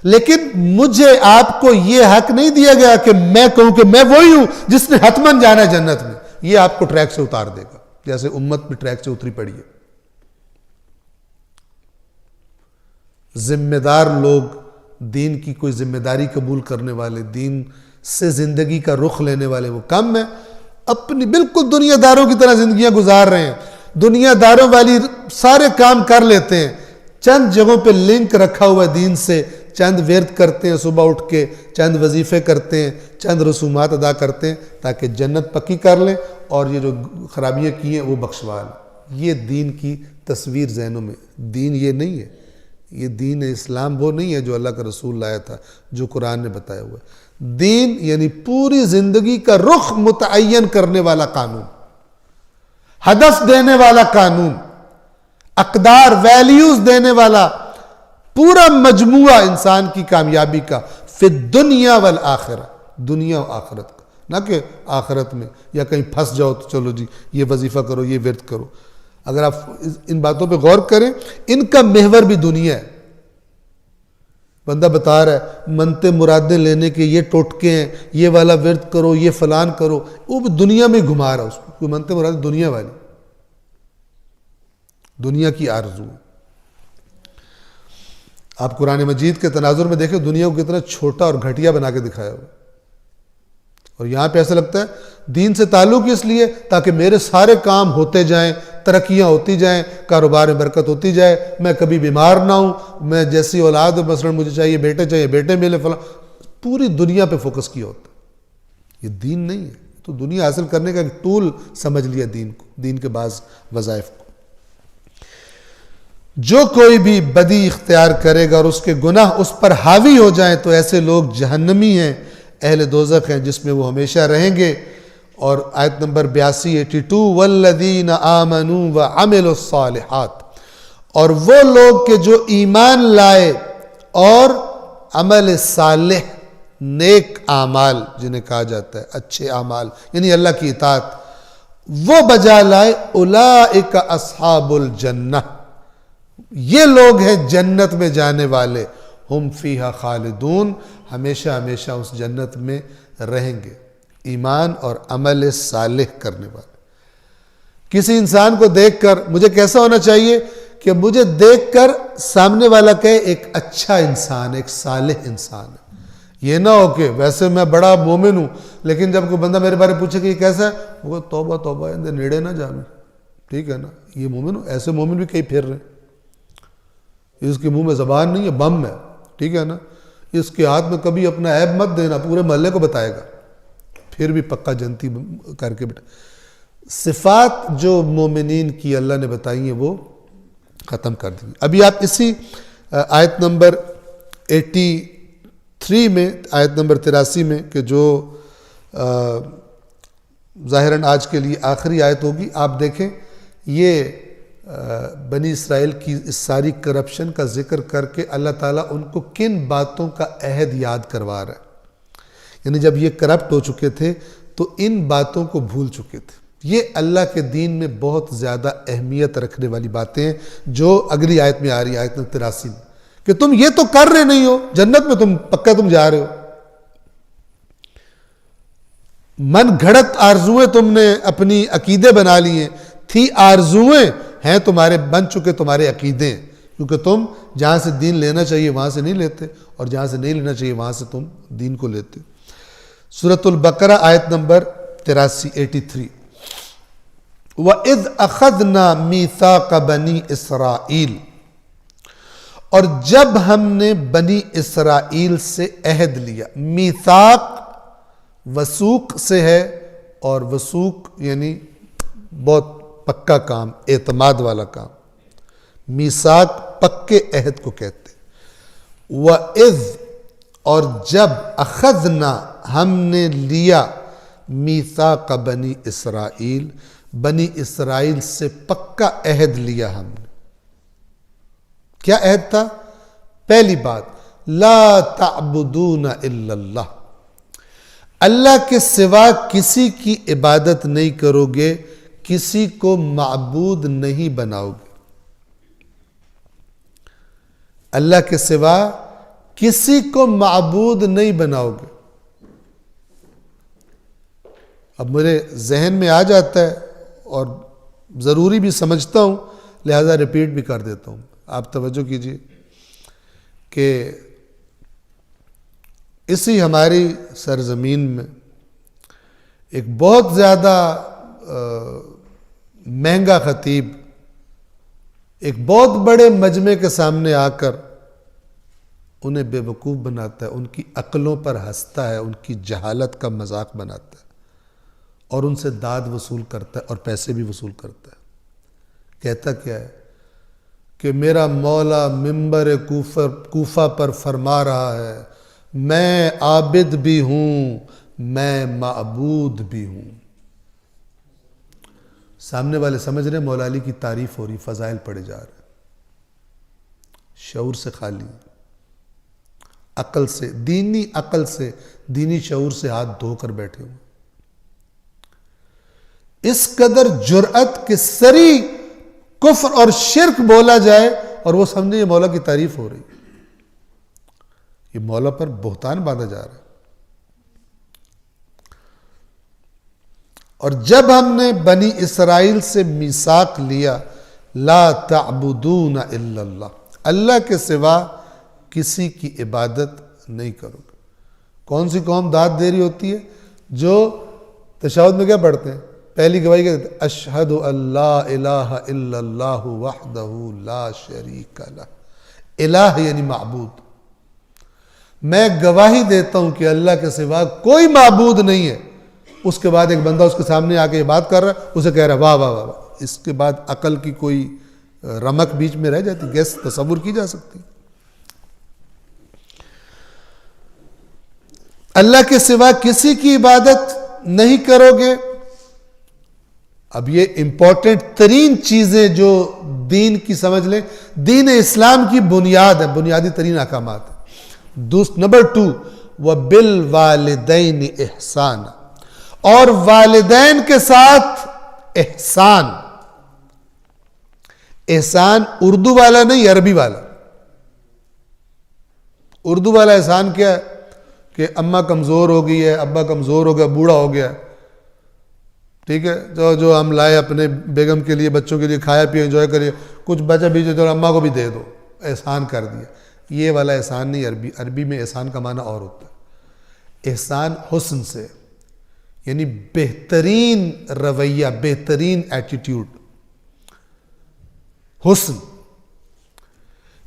لیکن مجھے آپ کو یہ حق نہیں دیا گیا کہ میں کہوں کہ میں وہی ہوں جس نے حتماً جانا ہے جنت میں. یہ آپ کو ٹریک سے اتار دے گا جیسے امت بھی ٹریک سے اتری پڑی ہے. ذمہ دار لوگ، دین کی کوئی ذمہ داری قبول کرنے والے، دین سے زندگی کا رخ لینے والے وہ کم ہیں. اپنی بالکل دنیا داروں کی طرح زندگیاں گزار رہے ہیں، دنیا داروں والی سارے کام کر لیتے ہیں، چند جگہوں پہ لنک رکھا ہوا ہے دین سے، چند ورد کرتے ہیں صبح اٹھ کے، چند وظیفے کرتے ہیں، چند رسومات ادا کرتے ہیں تاکہ جنت پکی کر لیں اور یہ جو خرابیاں کی ہیں وہ بخشوا لیں. یہ دین کی تصویر ذہنوں میں، دین یہ نہیں ہے. یہ دین اسلام وہ نہیں ہے جو اللہ کا رسول لایا تھا، جو قرآن نے بتایا ہوا ہے. دین یعنی پوری زندگی کا رخ متعین کرنے والا قانون، ہدف دینے والا قانون، اقدار ویلیوز دینے والا پورا مجموعہ انسان کی کامیابی کا، فی الدنیا والآخرہ، دنیا و آخرت کا. نہ کہ آخرت میں یا کہیں پھنس جاؤ تو چلو جی یہ وظیفہ کرو یہ ورد کرو. اگر آپ ان باتوں پہ غور کریں، ان کا محور بھی دنیا ہے. بندہ بتا رہا ہے منتے مرادیں لینے کے یہ ٹوٹکے ہیں، یہ والا ورد کرو، یہ فلان کرو، وہ بھی دنیا میں گھما رہا ہے اس کو. کوئی منتے مرادیں دنیا والی، دنیا کی آرزو. آپ قرآن مجید کے تناظر میں دیکھیں دنیا کو کتنا چھوٹا اور گھٹیا بنا کے دکھایا ہوا، اور یہاں پہ ایسا لگتا ہے دین سے تعلق اس لیے تاکہ میرے سارے کام ہوتے جائیں، ترقیاں ہوتی جائیں، کاروبار میں برکت ہوتی جائے، میں کبھی بیمار نہ ہوں، میں جیسی اولاد مثلا مجھے چاہیے بیٹے ملے فلاں. پوری دنیا پہ فوکس کیا ہوتا ہے. یہ دین نہیں ہے، تو دنیا حاصل کرنے کا ایک ٹول سمجھ لیا دین کو، دین کے بعض وظائف کو. جو کوئی بھی بدی اختیار کرے گا اور اس کے گناہ اس پر حاوی ہو جائیں تو ایسے لوگ جہنمی ہیں، اہل دوزخ ہیں جس میں وہ ہمیشہ رہیں گے. اور آیت نمبر 82 والذین آمنوا وعملوا الصالحات، اور وہ لوگ کہ جو ایمان لائے اور عمل صالح، نیک اعمال جنہیں کہا جاتا ہے، اچھے اعمال یعنی اللہ کی اطاعت، وہ بجا لائے، اولئک اصحاب الجنہ، یہ لوگ ہیں جنت میں جانے والے، ہم فیہا خالدون، ہمیشہ ہمیشہ اس جنت میں رہیں گے. ایمان اور عمل صالح کرنے والے. کسی انسان کو دیکھ کر مجھے کیسا ہونا چاہیے کہ مجھے دیکھ کر سامنے والا کہے ایک اچھا انسان ہے، ایک صالح انسان ہے. یہ نہ ہو کہ ویسے میں بڑا مومن ہوں لیکن جب کوئی بندہ میرے بارے پوچھے کہ یہ کیسا ہے، وہ توبہ توبہ اندے نیڑے نہ جانے. ٹھیک ہے نا، یہ مومن ہو. ایسے مومن بھی کئی پھر رہے ہیں، اس کے منہ میں زبان نہیں ہے، بم ہے. ٹھیک ہے نا، اس کے ہاتھ میں کبھی اپنا عیب مت دینا، پورے محلے کو بتائے گا، پھر بھی پکا جنتی کر کے بیٹا. صفات جو مومنین کی اللہ نے بتائی ہیں وہ ختم کر دی. ابھی آپ اسی آیت نمبر 83 میں، آیت نمبر 83 میں، کہ جو ظاہراً آج کے لیے آخری آیت ہوگی، آپ دیکھیں یہ بنی اسرائیل کی اس ساری کرپشن کا ذکر کر کے اللہ تعالیٰ ان کو کن باتوں کا عہد یاد کروا رہا ہے. یعنی جب یہ کرپٹ ہو چکے تھے تو ان باتوں کو بھول چکے تھے. یہ اللہ کے دین میں بہت زیادہ اہمیت رکھنے والی باتیں ہیں جو اگلی آیت میں آ رہی ہے، آیت نمبر 83 میں، کہ تم یہ تو کر رہے نہیں ہو، جنت میں تم پکا تم جا رہے ہو. من گھڑت آرزویں تم نے اپنی عقیدے بنا لی ہیں، تھی آرزویں ہیں تمہارے، بن چکے تمہارے عقیدے ہیں، کیونکہ تم جہاں سے دین لینا چاہیے وہاں سے نہیں لیتے، اور جہاں سے نہیں لینا چاہیے وہاں سے تم دین کو لیتے. سورۃ البقرہ آیت نمبر 83. وَإِذْ أَخَذْنَا مِيثَاقَ بَنِي إِسْرَائِيلَ، اور جب ہم نے بنی اسرائیل سے عہد لیا. میثاق وثوق سے ہے، اور وثوق یعنی بہت پکا کام، اعتماد والا کام. میثاق پکے عہد کو کہتے. وَإِذْ، اور جب، اخذنا ہم نے لیا، میثاق بنی اسرائیل، بنی اسرائیل سے پکا عہد لیا ہم نے. کیا عہد تھا؟ پہلی بات، لا تعبدون الا اللہ، اللہ کے سوا کسی کی عبادت نہیں کرو گے، کسی کو معبود نہیں بناؤ گے. اللہ کے سوا کسی کو معبود نہیں بناؤ گے. اب میرے ذہن میں آ جاتا ہے اور ضروری بھی سمجھتا ہوں، لہذا ریپیٹ بھی کر دیتا ہوں. آپ توجہ کیجئے کہ اسی ہماری سرزمین میں ایک بہت زیادہ مہنگا خطیب ایک بہت بڑے مجمع کے سامنے آ کر انہیں بے وقوف بناتا ہے، ان کی عقلوں پر ہنستا ہے، ان کی جہالت کا مذاق بناتا ہے، اور ان سے داد وصول کرتا ہے اور پیسے بھی وصول کرتا ہے. کہتا کیا ہے کہ میرا مولا منبر کوفہ پر فرما رہا ہے، میں عابد بھی ہوں، میں معبود بھی ہوں. سامنے والے سمجھ رہے ہیں مولا علی کی تعریف ہو رہی، فضائل پڑھے جا رہے، شعور سے خالی، عقل سے، دینی عقل سے، دینی شعور سے ہاتھ دھو کر بیٹھے ہوئے. اس قدر جرأت کہ سری کفر اور شرک بولا جائے اور وہ سمجھے یہ مولا کی تعریف ہو رہی، یہ مولا پر بہتان باندھا جا رہا ہے. اور جب ہم نے بنی اسرائیل سے میثاق لیا، لا تعبدون الا اللہ، اللہ کے سوا کسی کی عبادت نہیں کرو گے. کون سی قوم داد دے رہی ہوتی ہے؟ جو تشہد میں کیا پڑھتے ہیں؟ پہلی گواہی کہتے ہیں اشہد ان لا الہ الا اللہ وحدہ لا شریک لہ. الہ یعنی معبود، میں گواہی دیتا ہوں کہ اللہ کے سوا کوئی معبود نہیں ہے. اس کے بعد ایک بندہ اس کے سامنے آ کے یہ بات کر رہا ہے، اسے کہہ رہا ہے واہ واہ واہ واہ. اس کے بعد عقل کی کوئی رمق بیچ میں رہ جاتی، گیس تصور کی جا سکتی. اللہ کے سوا کسی کی عبادت نہیں کرو گے. اب یہ امپورٹنٹ ترین چیزیں جو دین کی سمجھ لیں، دین اسلام کی بنیاد ہے، بنیادی ترین احکامات. نمبر 2، وَبِالْوَالِدَيْنِ احسان، اور والدین کے ساتھ احسان. احسان اردو والا نہیں، عربی والا. اردو والا احسان کیا ہے کہ اماں کمزور ہو گئی ہے، ابا کمزور ہو گیا، بوڑھا ہو گیا، ٹھیک ہے، جو ہم لائے اپنے بیگم کے لیے، بچوں کے لیے، کھایا پیا انجوائے کریے، کچھ بچا بھی جو اماں کو بھی دے دو، احسان کر دیا. یہ والا احسان نہیں. عربی میں احسان کا معنی اور ہوتا ہے. احسان حسن سے، یعنی بہترین رویہ، بہترین ایٹیٹیوڈ. حسن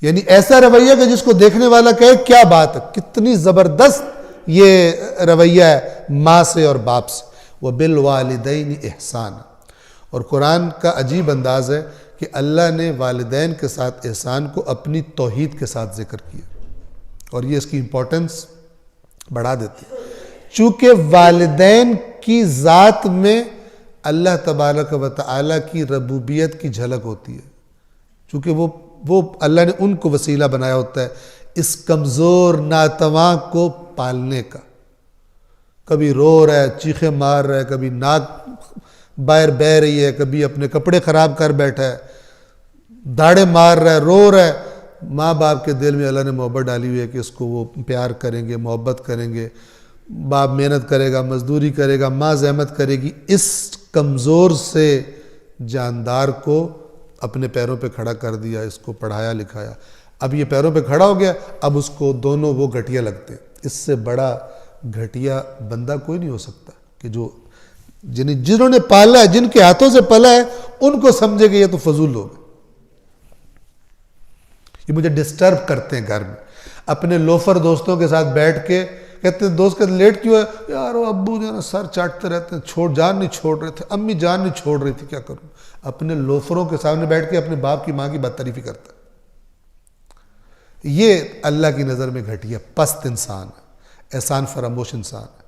یعنی ایسا رویہ کہ جس کو دیکھنے والا کہے کیا بات ہے، کتنی زبردست یہ رویہ ہے ماں سے اور باپ سے. وَبِالْوَالِدَيْنِ احسان. اور قرآن کا عجیب انداز ہے کہ اللہ نے والدین کے ساتھ احسان کو اپنی توحید کے ساتھ ذکر کیا، اور یہ اس کی امپورٹنس بڑھا دیتی ہے. چونکہ والدین کی ذات میں اللہ تبارک و تعالیٰ کی ربوبیت کی جھلک ہوتی ہے، چونکہ وہ اللہ نے ان کو وسیلہ بنایا ہوتا ہے اس کمزور ناتواں کو پالنے کا. کبھی رو رہا ہے، چیخیں مار رہا ہے، کبھی ناک باہر بہ رہی ہے، کبھی اپنے کپڑے خراب کر بیٹھا ہے، داڑے مار رہا ہے، رو رہا ہے. ماں باپ کے دل میں اللہ نے محبت ڈالی ہوئی ہے کہ اس کو وہ پیار کریں گے، محبت کریں گے. باپ محنت کرے گا، مزدوری کرے گا، ماں زحمت کرے گی. اس کمزور سے جاندار کو اپنے پیروں پہ کھڑا کر دیا، اس کو پڑھایا لکھایا. اب یہ پیروں پہ کھڑا ہو گیا، اب اس کو دونوں وہ گھٹیا لگتے ہیں. اس سے بڑا گھٹیا بندہ کوئی نہیں ہو سکتا کہ جنہوں نے پالا ہے، جن کے ہاتھوں سے پلا ہے، ان کو سمجھے کہ یہ تو فضول لوگ ہیں. یہ مجھے ڈسٹرب کرتے ہیں گھر میں. اپنے لوفر دوستوں کے ساتھ بیٹھ کے کہتے ہیں دوست کہتے لیٹ کیوں ہے؟ یار وہ ابو جو ہے نا سر چاٹتے رہتے ہیں، جان نہیں چھوڑ رہے تھے، امی جان نہیں چھوڑ رہی تھی، کیا کروں. اپنے لوفروں کے سامنے بیٹھ کے اپنے باپ کی ماں کی بدتعریفی کرتا ہے. یہ اللہ کی نظر میں گھٹیا پست انسان ہے، احسان فراموش انسان ہے.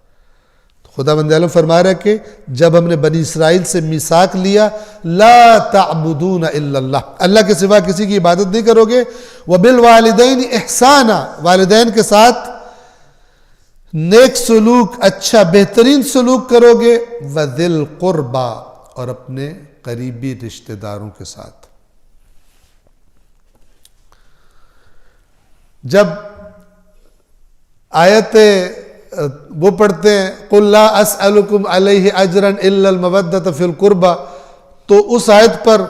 خدا بند عالم فرما رہا ہے کہ جب ہم نے بنی اسرائیل سے میثاق لیا، لا تعبدون الا اللہ، اللہ کے سوا کسی کی عبادت نہیں کرو گے. وبالوالدین احسانا، والدین کے ساتھ نیک سلوک، اچھا بہترین سلوک کرو گے. وذی القربا، اور اپنے قریبی رشتہ داروں کے ساتھ. جب آیت وہ پڑھتے ہیں قُلْ لَا أَسْأَلُكُمْ عَلَيْهِ أَجْرًا إِلَّا الْمَوَدَّةَ فِي الْقُرْبَى، تو اس آیت پر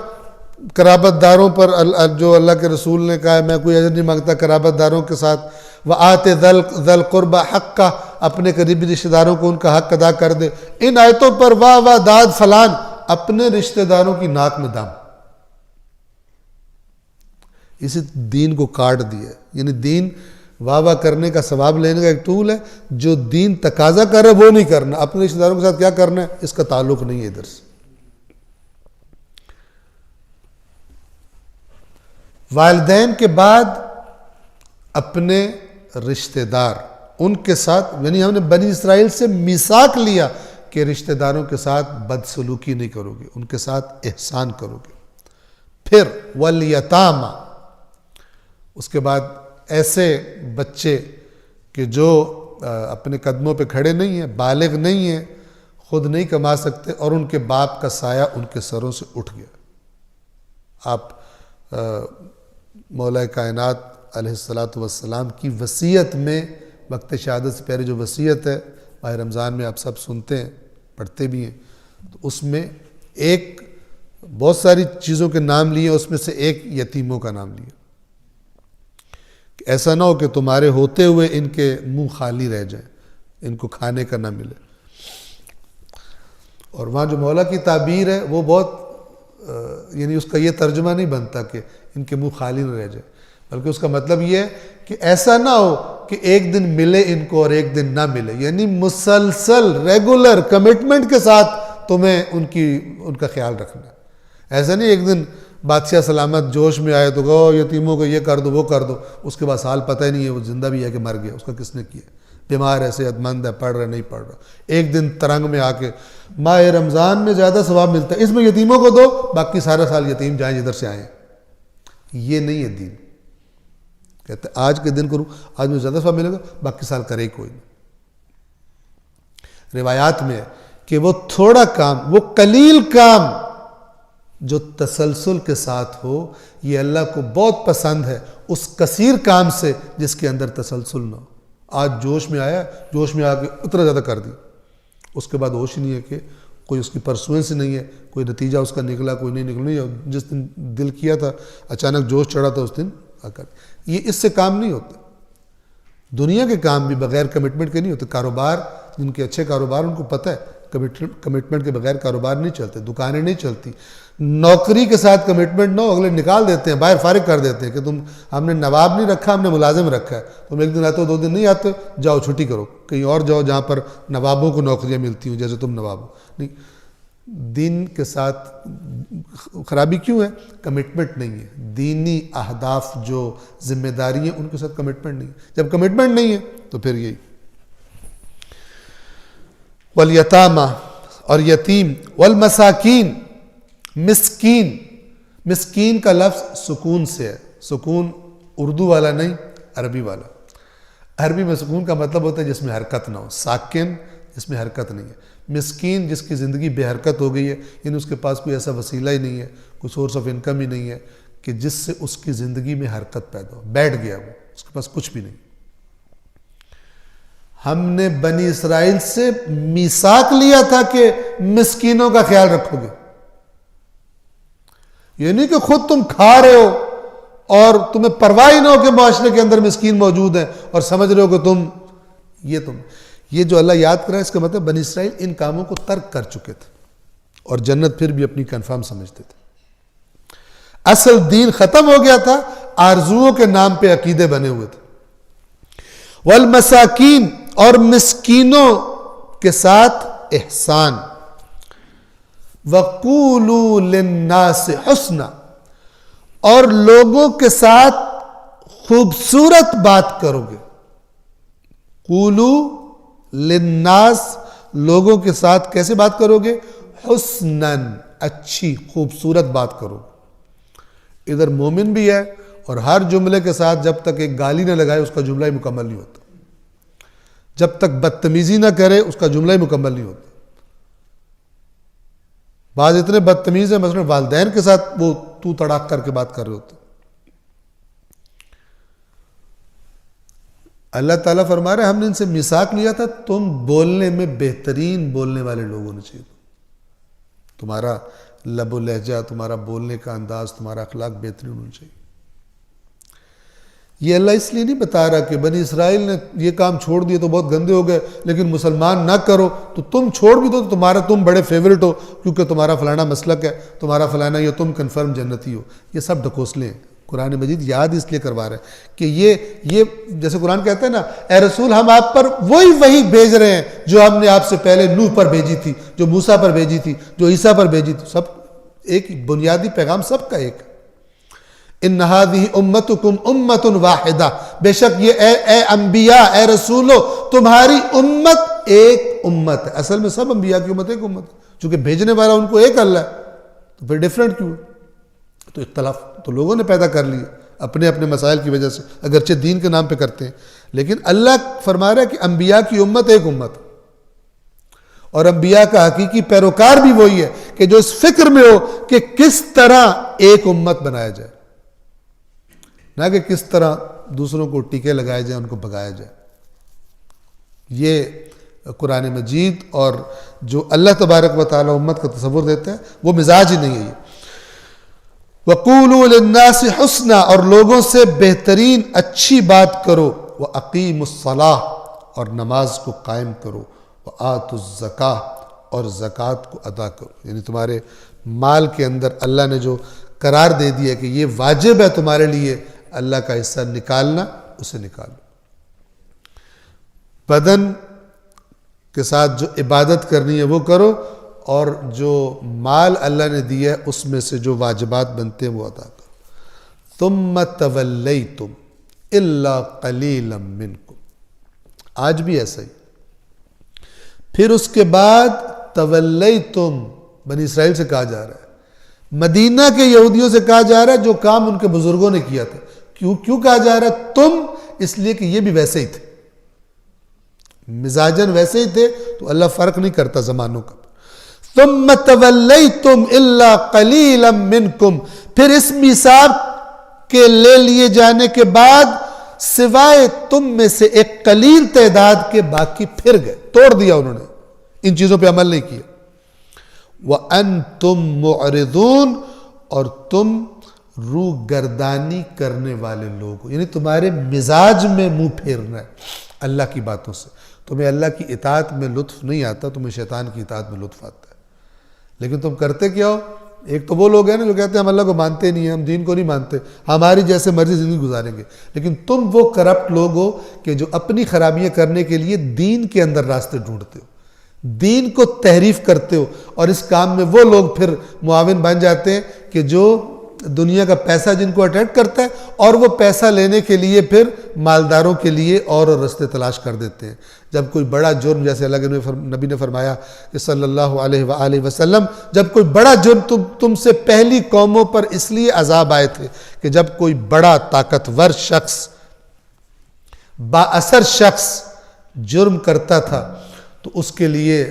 قرابت داروں پر جو اللہ کے رسول نے کہا ہے میں کوئی اجر نہیں مانگتا قرابت داروں کے ساتھ. وَآتِ ذَا الْقُرْبَى حَقَّهُ، اپنے قریبی رشتہ داروں کو ان کا حق ادا کر دے. ان آیتوں پر واہ واہ داد فلان، اپنے رشتہ داروں کی ناک میں دم. اسی دین کو کاٹ دیا. یعنی دین واہ واہ کرنے کا ثواب لینے کا ایک ٹول ہے، جو دین تقاضا کر رہا ہے وہ نہیں کرنا. اپنے رشتہ داروں کے ساتھ کیا کرنا ہے اس کا تعلق نہیں ہے ادھر سے. والدین کے بعد اپنے رشتہ دار، ان کے ساتھ، یعنی ہم نے بنی اسرائیل سے میثاق لیا کہ رشتہ داروں کے ساتھ بدسلوکی نہیں کرو گے، ان کے ساتھ احسان کرو گے. پھر والیتامی، اس کے بعد ایسے بچے کہ جو اپنے قدموں پہ کھڑے نہیں ہیں، بالغ نہیں ہیں، خود نہیں کما سکتے، اور ان کے باپ کا سایہ ان کے سروں سے اٹھ گیا. آپ مولا کائنات علیہ السلام کی وصیت میں وقت شہادت سے پہلے جو وصیت ہے ماہ رمضان میں آپ سب سنتے ہیں، پڑھتے بھی ہیں، تو اس میں ایک بہت ساری چیزوں کے نام لیے، اس میں سے ایک یتیموں کا نام لیا. ایسا نہ ہو کہ تمہارے ہوتے ہوئے ان کے منہ خالی رہ جائیں، ان کو کھانے کا نہ ملے. اور وہاں جو مولا کی تعبیر ہے وہ بہت یعنی اس کا یہ ترجمہ نہیں بنتا کہ ان کے منہ خالی نہ رہ جائے، بلکہ اس کا مطلب یہ ہے کہ ایسا نہ ہو کہ ایک دن ملے ان کو اور ایک دن نہ ملے. یعنی مسلسل ریگولر کمٹمنٹ کے ساتھ تمہیں ان کا خیال رکھنا. ایسا نہیں ایک دن بادشاہ سلامت جوش میں آئے تو کہو یتیموں کو یہ کر دو وہ کر دو، اس کے بعد سال پتہ ہی نہیں ہے وہ زندہ بھی ہے کہ مر گیا، اس کا کس نے کیا، بیمار ہے، صحت مند ہے، پڑھ رہا نہیں پڑھ رہا. ایک دن ترنگ میں آ کے ماہ رمضان میں زیادہ ثواب ملتا ہے، اس میں یتیموں کو دو، باقی سارا سال یتیم جائیں جدھر سے آئیں. یہ نہیں ہے دین. کہتے آج کے دن کروں، آج میں زیادہ ثواب ملے گا، باقی سال کرے کوئی نہیں. روایات میں ہے کہ وہ تھوڑا کام، وہ قلیل کام جو تسلسل کے ساتھ ہو، یہ اللہ کو بہت پسند ہے اس کثیر کام سے جس کے اندر تسلسل نہ ہو. آج جوش میں آیا، جوش میں آ کے اتنا زیادہ کر دی، اس کے بعد ہوش نہیں ہے کہ کوئی اس کی پرسوئنس نہیں ہے، کوئی نتیجہ اس کا نکلا، کوئی نہیں نکلا، نہیں جس دن دل کیا تھا اچانک جوش چڑھا تھا اس دن آ کر، یہ اس سے کام نہیں ہوتا۔ دنیا کے کام بھی بغیر کمٹمنٹ کے نہیں ہوتے۔ کاروبار، جن کے اچھے کاروبار ان کو پتہ ہے کمٹمنٹ کے بغیر کاروبار نہیں چلتے، دکانیں نہیں چلتی۔ نوکری کے ساتھ کمٹمنٹ نہ ہو، اگلے نکال دیتے ہیں، باہر فارغ کر دیتے ہیں کہ تم ہم نے نواب نہیں رکھا، ہم نے ملازم رکھا ہے، تم ایک دن آتے ہو 2 دن نہیں آتے، جاؤ چھٹی کرو، کہیں اور جاؤ جہاں پر نوابوں کو نوکریاں ملتی ہوں جیسے تم نواب ہو۔ نہیں، دین کے ساتھ خرابی کیوں ہے؟ کمٹمنٹ نہیں ہے۔ دینی اہداف جو ذمہ داری ہیں ان کے ساتھ کمٹمنٹ نہیں ہے۔ جب کمٹمنٹ نہیں ہے تو پھر یہی والیتامہ اور یتیم، والمساکین، مسکین، مسکین کا لفظ سکون سے ہے، سکون اردو والا نہیں، عربی والا۔ عربی میں سکون کا مطلب ہوتا ہے جس میں حرکت نہ ہو، ساکن جس میں حرکت نہیں ہے۔ مسکین جس کی زندگی بے حرکت ہو گئی ہے، یعنی اس کے پاس کوئی ایسا وسیلہ ہی نہیں ہے، کوئی سورس آف انکم ہی نہیں ہے کہ جس سے اس کی زندگی میں حرکت پیدا ہو، بیٹھ گیا وہ، اس کے پاس کچھ بھی نہیں۔ ہم نے بنی اسرائیل سے میثاق لیا تھا کہ مسکینوں کا خیال رکھو گے، یہ نہیں کہ خود تم کھا رہے ہو اور تمہیں پرواہ نہ ہو کہ معاشرے کے اندر مسکین موجود ہیں اور سمجھ رہے ہو کہ یہ جو اللہ یاد کرا ہے، اس کا مطلب بنی اسرائیل ان کاموں کو ترک کر چکے تھے اور جنت پھر بھی اپنی کنفرم سمجھتے تھے۔ اصل دین ختم ہو گیا تھا، آرزوؤں کے نام پہ عقیدے بنے ہوئے تھے۔ والمساکین، اور مسکینوں کے ساتھ احسان۔ وَقُولُوا لِلنَّاسِ حُسْنًا، اور لوگوں کے ساتھ خوبصورت بات کرو گے۔ قولوا للناس، لوگوں کے ساتھ کیسے بات کرو گے؟ حسناً، اچھی خوبصورت بات کرو گے۔ ادھر مومن بھی ہے اور ہر جملے کے ساتھ جب تک ایک گالی نہ لگائے اس کا جملہ ہی مکمل نہیں ہوتا، جب تک بدتمیزی نہ کرے اس کا جملہ ہی مکمل نہیں ہوتا۔ بعض اتنے بدتمیز ہیں، مثلا والدین کے ساتھ وہ تو تڑاک کر کے بات کر رہے ہوتے۔ اللہ تعالیٰ فرما رہے ہیں ہم نے ان سے میثاق لیا تھا، تم بولنے میں بہترین بولنے والے لوگ ہونے چاہیے، تمہارا لب و لہجہ، تمہارا بولنے کا انداز، تمہارا اخلاق بہترین ہونا چاہیے۔ یہ اللہ اس لیے نہیں بتا رہا کہ بنی اسرائیل نے یہ کام چھوڑ دیے تو بہت گندے ہو گئے، لیکن مسلمان نہ کرو تو تم چھوڑ بھی دو تو تم بڑے فیورٹ ہو کیونکہ تمہارا فلانا مسلک ہے، تمہارا فلانا یہ، تم کنفرم جنتی ہو۔ یہ سب ڈھکوسلے ہیں۔ قرآن مجید یاد اس لیے کروا رہے ہیں کہ یہ جیسے قرآن کہتا ہے نا، اے رسول ہم آپ پر وہی بھیج رہے ہیں جو ہم نے آپ سے پہلے نوح پر بھیجی تھی، جو موسیٰ پر بھیجی تھی، جو عیسیٰ پر بھیجی تھی، سب ایک بنیادی پیغام سب کا ایک۔ ان ھذہ امتکم امۃ واحدہ، بے شک یہ اے انبیاء، اے رسولو، تمہاری امت ایک امت ہے۔ اصل میں سب انبیاء کی امت ایک امت ہے، چونکہ بھیجنے والا ان کو ایک اللہ ہے، تو پھر ڈیفرنٹ کیوں؟ تو اختلاف تو لوگوں نے پیدا کر لیے اپنے اپنے مسائل کی وجہ سے، اگرچہ دین کے نام پہ کرتے ہیں، لیکن اللہ فرما رہا ہے کہ انبیاء کی امت ایک امت، اور انبیاء کا حقیقی پیروکار بھی وہی ہے کہ جو اس فکر میں ہو کہ کس طرح ایک امت بنایا جائے، نہ کہ کس طرح دوسروں کو ٹیکے لگائے جائیں، ان کو بھگایا جائے۔ یہ قرآن مجید اور جو اللہ تبارک و تعالی امت کا تصور دیتا ہے وہ مزاج ہی نہیں ہے۔ یہ وَقُولُوا لِلنَّاسِ حُسْنًا، اور لوگوں سے بہترین اچھی بات کرو، وَأَقِيمُوا الصَّلَاةَ، اور نماز کو قائم کرو، وَآتُوا الزَّكَاةَ، اور زکوٰۃ کو ادا کرو۔ یعنی تمہارے مال کے اندر اللہ نے جو قرار دے دیا کہ یہ واجب ہے تمہارے لیے اللہ کا حصہ نکالنا، اسے نکالو۔ بدن کے ساتھ جو عبادت کرنی ہے وہ کرو، اور جو مال اللہ نے دیا ہے اس میں سے جو واجبات بنتے ہیں وہ ادا کرو۔ ثُمَّ تَوَلَّيْتُمْ إِلَّا قَلِيلًا مِّنْكُمْ، آج بھی ایسا ہی۔ پھر اس کے بعد تولیتم بنی اسرائیل سے کہا جا رہا ہے، مدینہ کے یہودیوں سے کہا جا رہا ہے جو کام ان کے بزرگوں نے کیا تھا۔ کیوں کہا جا رہا ہے تم؟ اس لیے کہ یہ بھی ویسے ہی تھے، مزاجن ویسے ہی تھے، تو اللہ فرق نہیں کرتا زمانوں کا۔ ثم تولیتم الا قلیلا منکم، پھر اس میثاق کے لے لیے جانے کے بعد سوائے تم میں سے ایک قلیل تعداد کے باقی پھر گئے، توڑ دیا انہوں نے، ان چیزوں پہ عمل نہیں کیا۔ وَأَنْتُمْ مُعْرِضُونَ، اور تم روح گردانی کرنے والے لوگ ہو، یعنی تمہارے مزاج میں منہ پھیرنا ہے اللہ کی باتوں سے. تمہیں اللہ کی اطاعت میں لطف نہیں آتا، تمہیں شیطان کی اطاعت میں لطف آتا ہے. لیکن تم کرتے کیا ہو؟ ایک تو وہ لوگ ہیں نا جو کہتے ہیں ہم اللہ کو مانتے نہیں ہیں، ہم دین کو نہیں مانتے، ہماری جیسے مرضی زندگی گزاریں گے. لیکن تم وہ کرپٹ لوگ ہو کہ جو اپنی خرابیاں کرنے کے لیے دین کے اندر راستے ڈھونڈتے ہو، دین کو تحریف کرتے ہو، اور اس کام میں وہ لوگ پھر معاون بن جاتے ہیں کہ جو دنیا کا پیسہ جن کو اٹریکٹ کرتا ہے، اور وہ پیسہ لینے کے لیے پھر مالداروں کے لیے اور رستے تلاش کر دیتے ہیں. جب کوئی بڑا جرم، جیسے اللہ کے نبی نے فرمایا کہ صلی اللہ علیہ وآلہ وسلم، جب کوئی بڑا جرم تم سے پہلی قوموں پر اس لیے عذاب آئے تھے کہ جب کوئی بڑا طاقتور شخص، با اثر شخص جرم کرتا تھا تو اس کے لیے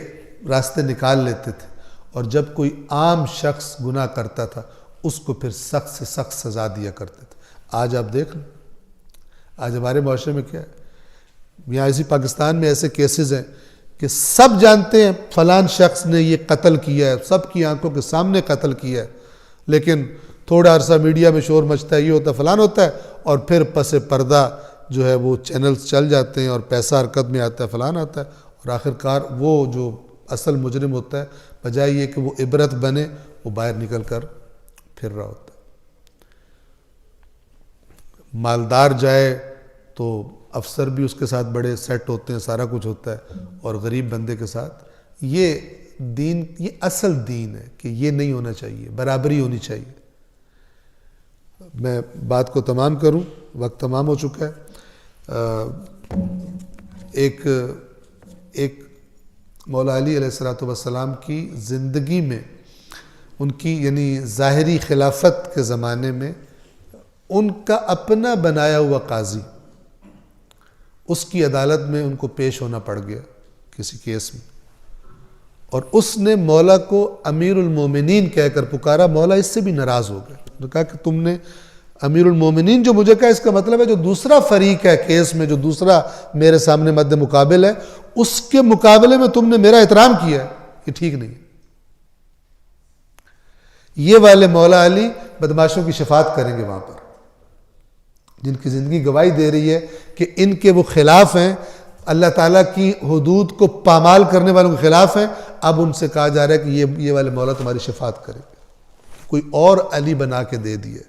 راستے نکال لیتے تھے، اور جب کوئی عام شخص گناہ کرتا تھا اس کو پھر سخت سے سخت سزا دیا کرتے تھے. آج آپ دیکھ لیں آج ہمارے معاشرے میں کیا ہے. یہاں اسی پاکستان میں ایسے کیسز ہیں کہ سب جانتے ہیں فلان شخص نے یہ قتل کیا ہے، سب کی آنکھوں کے سامنے قتل کیا ہے، لیکن تھوڑا عرصہ میڈیا میں شور مچتا ہے، یہ ہوتا ہے فلان ہوتا ہے، اور پھر پس پردہ جو ہے وہ چینلز چل جاتے ہیں اور پیسہ حرکت میں آتا ہے، فلان آتا ہے، اور آخرکار وہ جو اصل مجرم ہوتا ہے بجائے یہ کہ وہ عبرت بنے، وہ باہر نکل کر پھر رہا ہوتا ہے. مالدار جائے تو افسر بھی اس کے ساتھ بڑے سیٹ ہوتے ہیں، سارا کچھ ہوتا ہے، اور غریب بندے کے ساتھ یہ دین، یہ اصل دین ہے کہ یہ نہیں ہونا چاہیے، برابری ہونی چاہیے. میں بات کو تمام کروں، وقت تمام ہو چکا ہے. ایک مولا علی علیہ السلام کی زندگی میں، ان کی یعنی ظاہری خلافت کے زمانے میں، ان کا اپنا بنایا ہوا قاضی، اس کی عدالت میں ان کو پیش ہونا پڑ گیا کسی کیس میں، اور اس نے مولا کو امیر المومنین کہہ کر پکارا. مولا اس سے بھی ناراض ہو گئے، نے کہا کہ تم نے امیر المومنین جو مجھے کہا، اس کا مطلب ہے جو دوسرا فریق ہے کیس میں، جو دوسرا میرے سامنے مد مقابل ہے، اس کے مقابلے میں تم نے میرا احترام کیا ہے، یہ ٹھیک نہیں ہے. یہ والے مولا علی بدماشوں کی شفاعت کریں گے وہاں پر، جن کی زندگی گواہی دے رہی ہے کہ ان کے وہ خلاف ہیں، اللہ تعالیٰ کی حدود کو پامال کرنے والوں کے خلاف ہیں. اب ان سے کہا جا رہا ہے کہ یہ والے مولا تمہاری شفاعت کریں گے. کوئی اور علی بنا کے دے دیے.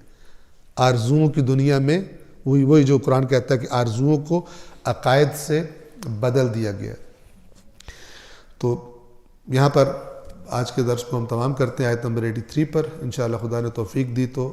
آرزوؤں کی دنیا میں وہی جو قرآن کہتا ہے کہ آرزوؤں کو عقائد سے بدل دیا گیا. تو یہاں پر آج کے درس کو ہم تمام کرتے ہیں آیت نمبر 83 پر. انشاءاللہ خدا نے توفیق دی تو